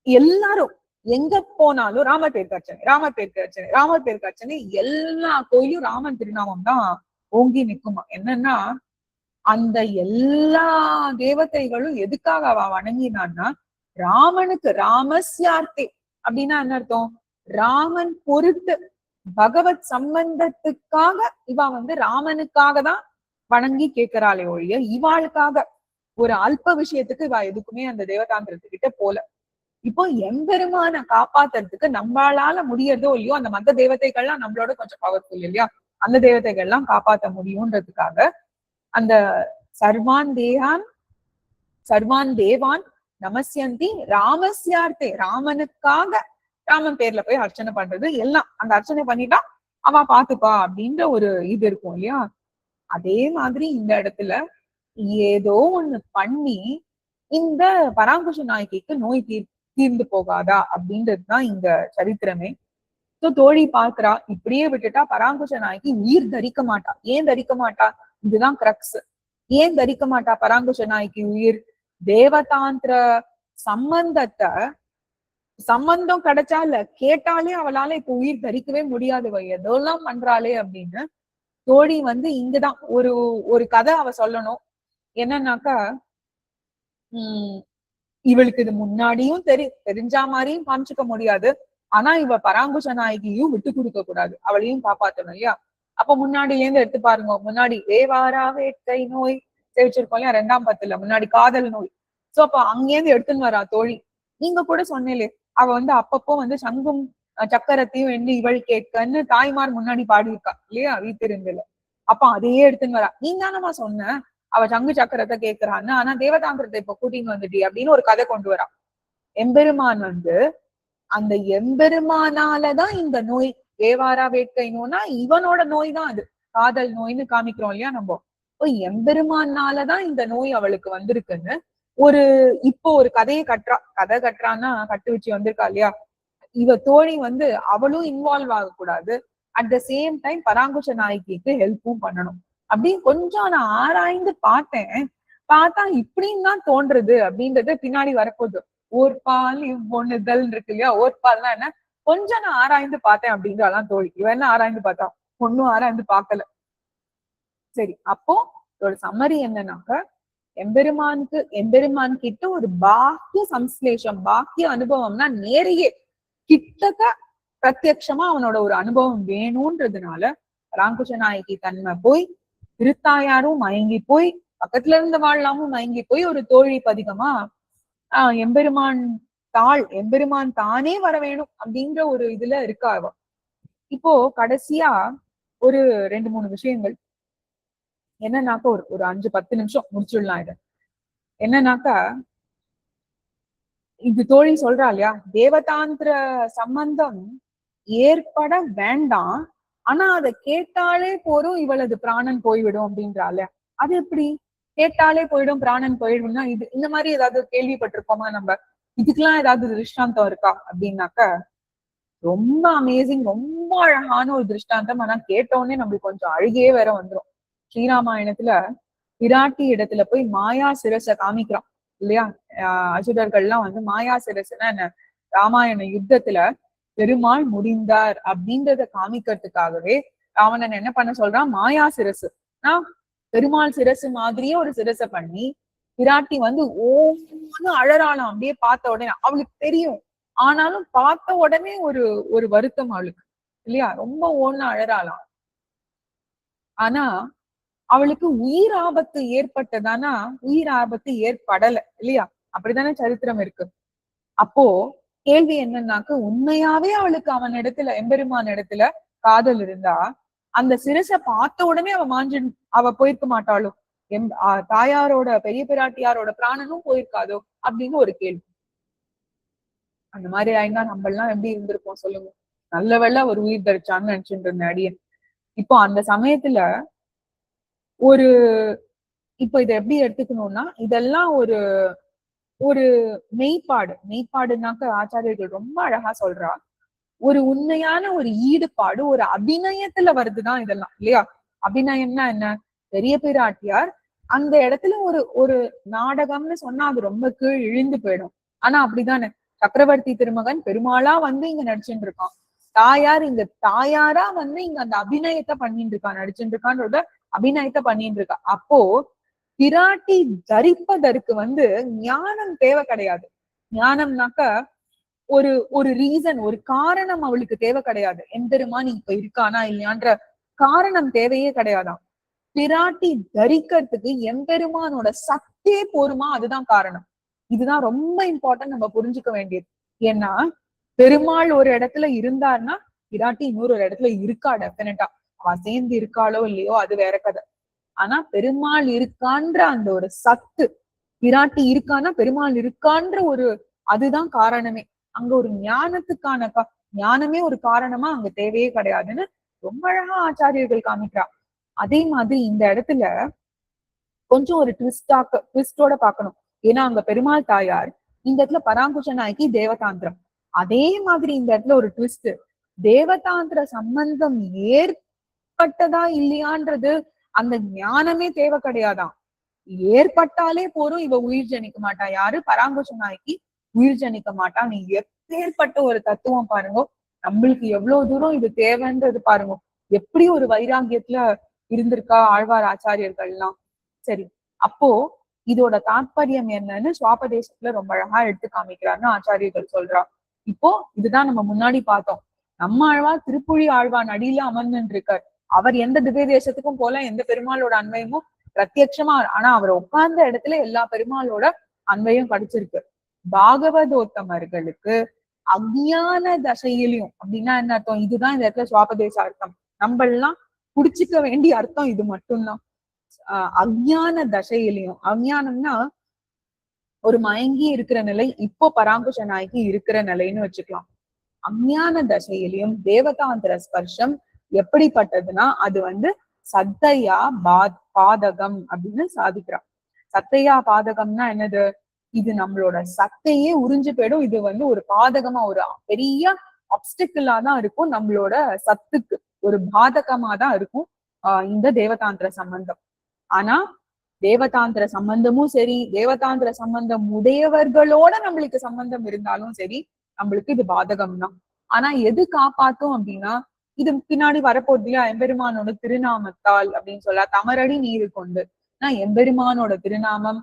எல்லாரும் எங்க போனாலும் ராமர் பேருக்கு அர்ச்சனை, ராமர் பேருக்கு அர்ச்சனை, ராமர் பேருக்கு அர்ச்சனை. எல்லா கோயிலும் ராமன் திருநாமம் தான் ஓங்கி நிக்குமா. என்னன்னா அந்த எல்லா தேவதைகளும் எதுக்காக அவ வணங்கினான்னா ராமனுக்கு, ராமஸ்யார்த்தே அப்படின்னா என்ன அர்த்தம், ராமன் பொறுத்து பகவத் சம்பந்தத்துக்காக இவ ராமனுக்காக தான் வணங்கி கேட்கிறாளே ஒழிய இவாளுக்காக ஒரு அல்ப விஷயத்துக்கு இவ எதுக்குமே அந்த தேவதாந்திரத்துக்கிட்ட போல. இப்போ எம்பெருமான காப்பாத்துறதுக்கு நம்மளால முடியறதோ இல்லையோ, அந்த மத்த தேவதைகள்லாம் நம்மளோட கொஞ்சம் பவர்ஃபுல் இல்லையா, அந்த தேவதைகள்லாம் காப்பாற்ற முடியும்ன்றதுக்காக அந்த சர்வான் தேவான் நமஸ்யந்தி ராமஸ்யார்த்தே, ராமனுக்காக ராமன் பேர்ல போய் அர்ச்சனை பண்றது எல்லாம். அந்த அர்ச்சனை பண்ணிட்டா அவன் பாத்துப்பா அப்படின்ற ஒரு இது இருக்கும் இல்லையா. அதே மாதிரி இந்த இடத்துல ஏதோ ஒண்ணு பண்ணி இந்த பராங்குஷ நாயகிக்கு நோய் தீர்ந்து போகாதா அப்படின்றதுதான் இந்த சரித்திரமே. தோழி பாக்குறா, இப்படியே விட்டுட்டா பராங்குஷ நாயகி உயிர் தரிக்க மாட்டா. ஏன் தரிக்க மாட்டா, இதுதான் கிரக்ஸ். ஏன் தரிக்க மாட்டா பராங்குஷ நாயகி உயிர், தேவதாந்திர சம்பந்தம் கிடைச்சா இல்ல கேட்டாலே அவளால இப்ப உயிர் தரிக்கவே முடியாது, எதெல்லாம் பண்றாளே அப்படின்னு. தோழி இங்கதான் ஒரு கதை அவ சொல்லணும். என்னன்னாக்கா இவளுக்கு இது முன்னாடியும் தெரிஞ்சா மாதிரியும் காமிச்சுக்க முடியாது, ஆனா இவ பராங்குஷ நாயகியும் விட்டு கொடுக்க கூடாது, அவளையும் காப்பாத்தணும் இல்லையா. அப்ப முன்னாடில இருந்து எடுத்து பாருங்க, முன்னாடி வேவாரா வேட்கை நோய் சேவிச்சிருக்கோம் இல்லையா 2ஆம் பத்துல, முன்னாடி காதல் நோய். சோ அப்ப அங்கேருந்து எடுத்துன்னு வரா தோழி. நீங்க கூட சொன்னீங்களே அவ அப்பப்போ சங்கும் சக்கரத்தையும் எண்ணி இவள் கேட்கன்னு தாய்மார் முன்னாடி பாடியிருக்கா இல்லையா வீட்டிருந்துல. அப்ப அதையே எடுத்துன்னு வரா. நீ தானமா சொன்ன அவ சங்கு சக்கரத்தை கேட்கிறான்னு, ஆனா தேவதாந்திரத்தை இப்ப கூட்டின்னு வந்துட்டி அப்படின்னு ஒரு கதை கொண்டு வரா. எம்பெருமான் அந்த எம்பெருமானாலதான் இந்த நோய் வேவாரா வேட்கை நோய்னா இவனோட நோய் தான் அது, காதல் நோய்னு காமிக்கிறோம் இல்லையா நம்ம. எம்பெருமானாலதான் இந்த நோய் அவளுக்கு வந்திருக்குன்னு இப்போ ஒரு கதையை கதை கட்டுறான்னா கட்டு வச்சு வந்திருக்கா இல்லையா. இவ தோழி அவளும் இன்வால்வ் ஆகக்கூடாது, at the same time Parankusha நாயகிக்கு ஹெல்ப்பும் பண்ணணும். அப்படின்னு கொஞ்சம் நான் ஆராய்ந்து பார்த்தா இப்படின்னு தான் தோன்றது அப்படின்றது பின்னாடி வரப்போகுது. ஓர்பால் இவ்வொண்ணுதல் இருக்கு இல்லையா, ஓர்பால்னா என்ன, கொஞ்சம் நான் ஆராய்ந்து பார்த்தேன் அப்படின்றாலாம் தோழி. இவன் என்ன ஆராய்ந்து பார்த்தா, ஒன்னும் ஆராய்ந்து பார்க்கல. சரி, அப்போ ஒரு சம்மரி என்னன்னாக்க, எம்பெருமான் கிட்ட ஒரு பாக்கிய சம்ஸ்லேஷம், பாக்கிய அனுபவம்னா நேரையே கிட்டக்க பிரத்யட்சமா அவனோட ஒரு அனுபவம் வேணும்ன்றதுனால பராங்குஷ நாயகி தன்மை போய் திருத்தாயாரும் மயங்கி போய் பக்கத்துல இருந்த வாழலாமும் மயங்கி போய் ஒரு தோழி பதிகமா எம்பெருமான் தானே வர வேணும் அப்படின்ற ஒரு இதுல இருக்கா. இப்போ கடைசியா ஒரு 2-3 விஷயங்கள். என்னன்னாக்கா ஒரு 5-10 நிமிஷம் முடிச்சிடலாம் இத. என்னன்னாக்கா, இது தோழி சொல்றா இல்லையா, தேவதாந்திர சம்பந்தம் ஏற்பட வேண்டாம். ஆனா அத கேட்டாலே போதும் இவளது பிராணன் போய்விடும் அப்படின்றால. அது எப்படி? கேட்டாலே போயிடும் பிராணன் போயிடும்னா இது இந்த மாதிரி ஏதாவது கேள்விப்பட்டிருப்போமா நம்ம? இதுக்கெல்லாம் ஏதாவது திருஷ்டாந்தம் இருக்கா அப்படின்னாக்க, ரொம்ப அமேசிங், ரொம்ப அழகான ஒரு திருஷ்டாந்தம். ஆனா கேட்டோடனே நம்மளுக்கு கொஞ்சம் அழுகையே வேற வந்துரும். ஸ்ரீராமாயணத்துல பிராட்டி இடத்துல போய் மாயா சிரச காமிக்கிறான் இல்லையா? அசுரர்கள்லாம் வந்து மாயா சிரசுன்னா என்ன, ராமாயண யுத்தத்துல பெருமாள் முடிந்தார் அப்படின்றத காமிக்கிறதுக்காகவே ராவணன் என்ன பண்ண சொல்றான், மாயா சிரசு பெருமாள் சிரசு மாதிரியே ஒரு சிரசை பண்ணி பிராட்டி வந்து ஓன்னு அழறாளாம். அப்படியே பார்த்த உடனே அவளுக்கு தெரியும், ஆனாலும் பார்த்த உடனே ஒரு ஒரு வருத்தம் அவளுக்கு இல்லையா, ரொம்ப ஓன்னு அழறாளாம். ஆனா அவளுக்கு உயிர் ஆபத்து ஏற்பட்டதானா உயிர் ஆபத்து ஏற்படல இல்லையா, அப்படித்தானே சரித்திரம் இருக்கு. அப்போ கேள்வி என்னன்னாக்க, உண்மையாவே அவளுக்கு அவன் இடத்துல, எம்பெருமான் இடத்துல காதல் இருந்தா அந்த சிரசை பார்த்த உடனே அவ போயிருக்க மாட்டாளோ? தாயாரோட, பெரிய பிராட்டியாரோட பிராணனும் போயிருக்காதோ அப்படின்னு ஒரு கேள்வி. அந்த மாதிரி ஆயினா நம்ம எல்லாம் எப்படி இருந்திருப்போம் சொல்லுங்க. நல்ல வேளை ஒரு உயிர் தரிச்சான்னு நினைச்சுட்டு இருந்த அடியன். இப்போ அந்த சமயத்துல ஒரு இப்போ இதை எப்படி எடுத்துக்கணும்னா, இதெல்லாம் ஒரு ஒரு மெய்ப்பாடுனாக்க ஆச்சாரியர்கள் ரொம்ப அழகா சொல்றா, ஒரு உண்மையான ஒரு ஈடுபாடு ஒரு அபிநயத்துல வருதுதான் இதெல்லாம் இல்லையா. அபிநயம்னா என்ன, பெரிய பிராட்டியார் அந்த இடத்துல ஒரு ஒரு நாடகம்னு சொன்னா அது ரொம்ப கீழ் இழிந்து போயிடும். ஆனா அப்படிதானே சக்கரவர்த்தி திருமகன் பெருமாளா வந்து இங்க நடிச்சுட்டு இருக்கான், தாயார் இங்க தாயாரா வந்து இங்க அந்த அபிநயத்தை பண்ணிட்டு இருக்கான், நடிச்சுட்டு இருக்கான்றத அபிநயத்தை பண்ணிட்டு இருக்கா. அப்போ பிராட்டி தரிப்பதற்கு வந்து ஞானம் தேவை கிடையாது. ஞானம்னாக்க ஒரு ஒரு ரீசன், ஒரு காரணம் அவளுக்கு தேவை கிடையாது. எம்பெருமான் இப்ப இருக்கானா இல்லையான்ற காரணம் தேவையே கிடையாதாம். பிராட்டி தரிக்கிறதுக்கு எம்பெருமானோட சக்தியே போருமா, அதுதான் காரணம். இதுதான் ரொம்ப இம்பார்ட்டன்ட் நம்ம புரிஞ்சுக்க வேண்டியது. ஏன்னா பெருமாள் ஒரு இடத்துல இருந்தார்னா பிராட்டி இன்னொரு ஒரு இடத்துல இருக்கா டெஃபினட்டா. அவ சேர்ந்து இருக்காளோ இல்லையோ அது வேற கதை. ஆனா பெருமாள் இருக்கான்ற அந்த ஒரு சத்து, பிராட்டி இருக்கான்னா பெருமாள் இருக்கான்ற ஒரு அதுதான் காரணமே. அங்க ஒரு ஞானத்துக்கான ஞானமே ஒரு காரணமா அங்க தேவையே கிடையாதுன்னு ரொம்ப அழகா ஆச்சாரியர்கள் காமிக்கிறா. அதே மாதிரி இந்த இடத்துல கொஞ்சம் ஒரு ட்விஸ்டோட பாக்கணும். ஏன்னா அங்க பெருமாள் தாயார், இந்த இடத்துல பராங்குஷ நாயகி தேவதாந்திரம். அதே மாதிரி இந்த இடத்துல ஒரு ட்விஸ்ட், தேவதாந்திர சம்பந்தம் ஏற்பட்டதா இல்லையான்றது அந்த ஞானமே தேவை கிடையாதான். ஏற்பட்டாலே போரும் இவ உயிர் ஜனிக்க மாட்டா. யாரு, பராங்குஷ நாயகி உயிர் ஜனிக்க மாட்டா. நீ எப்பேற்பட்ட ஒரு தத்துவம் பாருங்க, நம்மளுக்கு எவ்வளவு தூரம் இது தேவைன்றது பாருங்க. எப்படி ஒரு வைராகியத்துல இருந்திருக்கா ஆழ்வார் ஆச்சாரியர்கள்லாம். சரி, அப்போ இதோட தாற்பயம் என்னன்னு சுவாபதேசத்துல ரொம்ப அழகா எடுத்து காமிக்கிறாருன்னு ஆச்சாரியர்கள் சொல்றா. இப்போ இதுதான் நம்ம முன்னாடி பார்த்தோம். நம்ம ஆழ்வார் திருப்புழி ஆழ்வான் அடியில அமர்ந்துட்டு இருக்கார். அவர் எந்த திவ்ய தேசத்துக்கும் போல, எந்த பெருமாளோட அன்வயமும் பிரத்யட்சமா, ஆனா அவர் உட்கார்ந்த இடத்துல எல்லா பெருமாளோட அன்வயம் கிடைச்சிருக்கு. பாகவதோத்தமர்களுக்கு அஞ்ஞான தசையிலையும், அப்படின்னா என்ன அர்த்தம், இதுதான் இந்த இடத்துல சுவாபதேச அர்த்தம். நம்ம எல்லாம் புடிச்சுக்க வேண்டிய அர்த்தம் இது மட்டும்தான். அஞ்ஞான தசையிலையும், அஞ்ஞானம்னா ஒரு மயங்கி இருக்கிற நிலை, இப்போ பராங்குஷ நாயகி இருக்கிற நிலைன்னு வச்சுக்கலாம். அஞ்ஞான தசையிலையும் தேவதாந்திர ஸ்பர்ஷம் எப்படிப்பட்டதுன்னா அது வந்து சத்தையா பாதகம் அப்படின்னு சாதிக்கிறான். சத்தையா பாதகம்னா என்னது, இது நம்மளோட சத்தையே உறிஞ்சு போயிடும். இது வந்து ஒரு பாதகமா, ஒரு பெரிய ஆப்ஸ்டிக்கிளா தான் இருக்கும், நம்மளோட சத்துக்கு ஒரு பாதகமா தான் இருக்கும் இந்த தேவதாந்திர சம்பந்தம். ஆனா தேவதாந்திர சம்பந்தமும் சரி, தேவதாந்திர சம்பந்தம் உடையவர்களோட நம்மளுக்கு சம்பந்தம் இருந்தாலும் சரி, நம்மளுக்கு இது பாதகம் தான். ஆனா எது காப்பாத்தும் அப்படின்னா, இது பின்னாடி வரப்போகுது இல்லையா, எம்பெருமானோட திருநாமத்தால் அப்படின்னு சொல்ல, தமரடி நீரு கொண்டு எம்பெருமானோட திருநாமம்,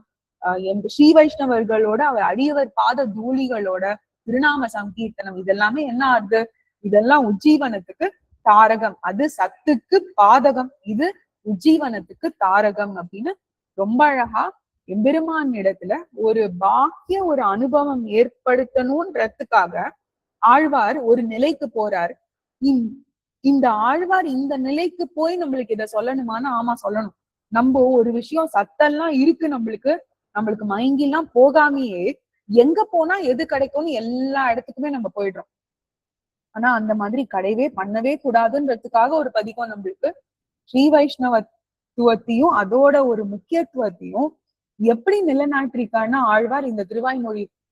ஸ்ரீ வைஷ்ணவர்களோட அவர் அடியவர் பாத தூளிகளோட திருநாம சங்கீர்த்தனம், இதெல்லாமே என்ன ஆகுது, இதெல்லாம் உஜ்ஜீவனத்துக்கு தாரகம். அது சத்துக்கு பாதகம், இது உஜ்ஜீவனத்துக்கு தாரகம் அப்படின்னு ரொம்ப அழகா எம்பெருமான் இடத்துல ஒரு பாக்கிய ஒரு அனுபவம் ஏற்படுத்தணும்ன்றதுக்காக ஆழ்வார் ஒரு நிலைக்கு போறார். இந்த ஆழ்வார் இந்த நிலைக்கு போய் நம்மளுக்கு இதை சொல்லணுமான்னு ஆமா சொல்லணும். நம்ம ஒரு விஷயம் சத்தெல்லாம் இருக்கு நம்மளுக்கு மயங்கிலாம் போகாமையே எங்க போனா எது கிடைக்கும்னு எல்லா இடத்துக்குமே நம்ம போயிடுறோம். ஆனா அந்த மாதிரி கிடையவே பண்ணவே கூடாதுன்றதுக்காக ஒரு பதிகம் நம்மளுக்கு ஸ்ரீ வைஷ்ணவத்துவத்தையும் அதோட ஒரு முக்கியத்துவத்தையும் எப்படி நிலைநாட்டிருக்காருன்னா ஆழ்வார் இந்த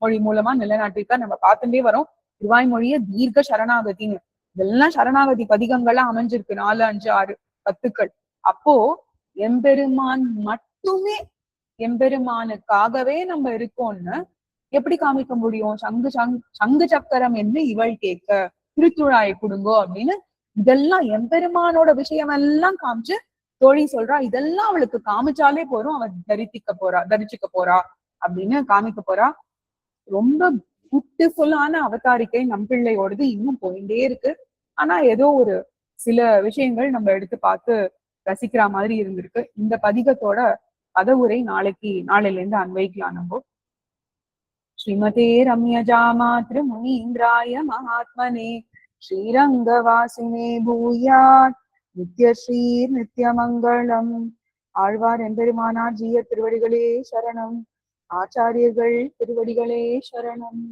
மொழி மூலமா நிலைநாட்டிருக்கார். நம்ம பார்த்துட்டே வரோம். திருவாய்மொழிய தீர்க்க சரணாகதின்னு இதெல்லாம் சரணாகதி பதிகங்களா அமைஞ்சிருக்கு. 4, 5, 6 10கள். அப்போ எம்பெருமான் மட்டுமே எம்பெருமானுக்காகவே நம்ம இருக்கோம்னு எப்படி காமிக்க முடியும்? சங்கு சக்கரம் என்று இவள் கேட்க திருத்துழாயை கொடுங்கோ அப்படின்னு இதெல்லாம் எம்பெருமானோட விஷயம் எல்லாம் காமிச்சு தோழி சொல்றா. இதெல்லாம் அவளுக்கு காமிச்சாலே போறோம், அவ தரிச்சுக்க போறா அப்படின்னு காமிக்க போறா. ரொம்ப பியூட்டிஃபுல்லான அவதாரிக்கை நம்பிள்ளையோடது இன்னும் போயிட்டே இருக்கு. ஆனா ஏதோ ஒரு சில விஷயங்கள் நம்ம எடுத்து பார்த்து ரசிக்கிற மாதிரி இருந்திருக்கு. இந்த பதிகத்தோட பதவுரை நாளையில இருந்து அன்வைக்கலாம் நம்ம. ஸ்ரீமதே ரம்யஜா மாத்ரு முனீந்திராய மகாத்மனே ஸ்ரீரங்கவாசினே பூயாத் நித்யஸ்ரீர் நித்யமங்கலம். ஆழ்வார் எம்பெருமானார் ஜீய திருவடிகளே சரணம். ஆச்சாரியர்கள் திருவடிகளே சரணம்.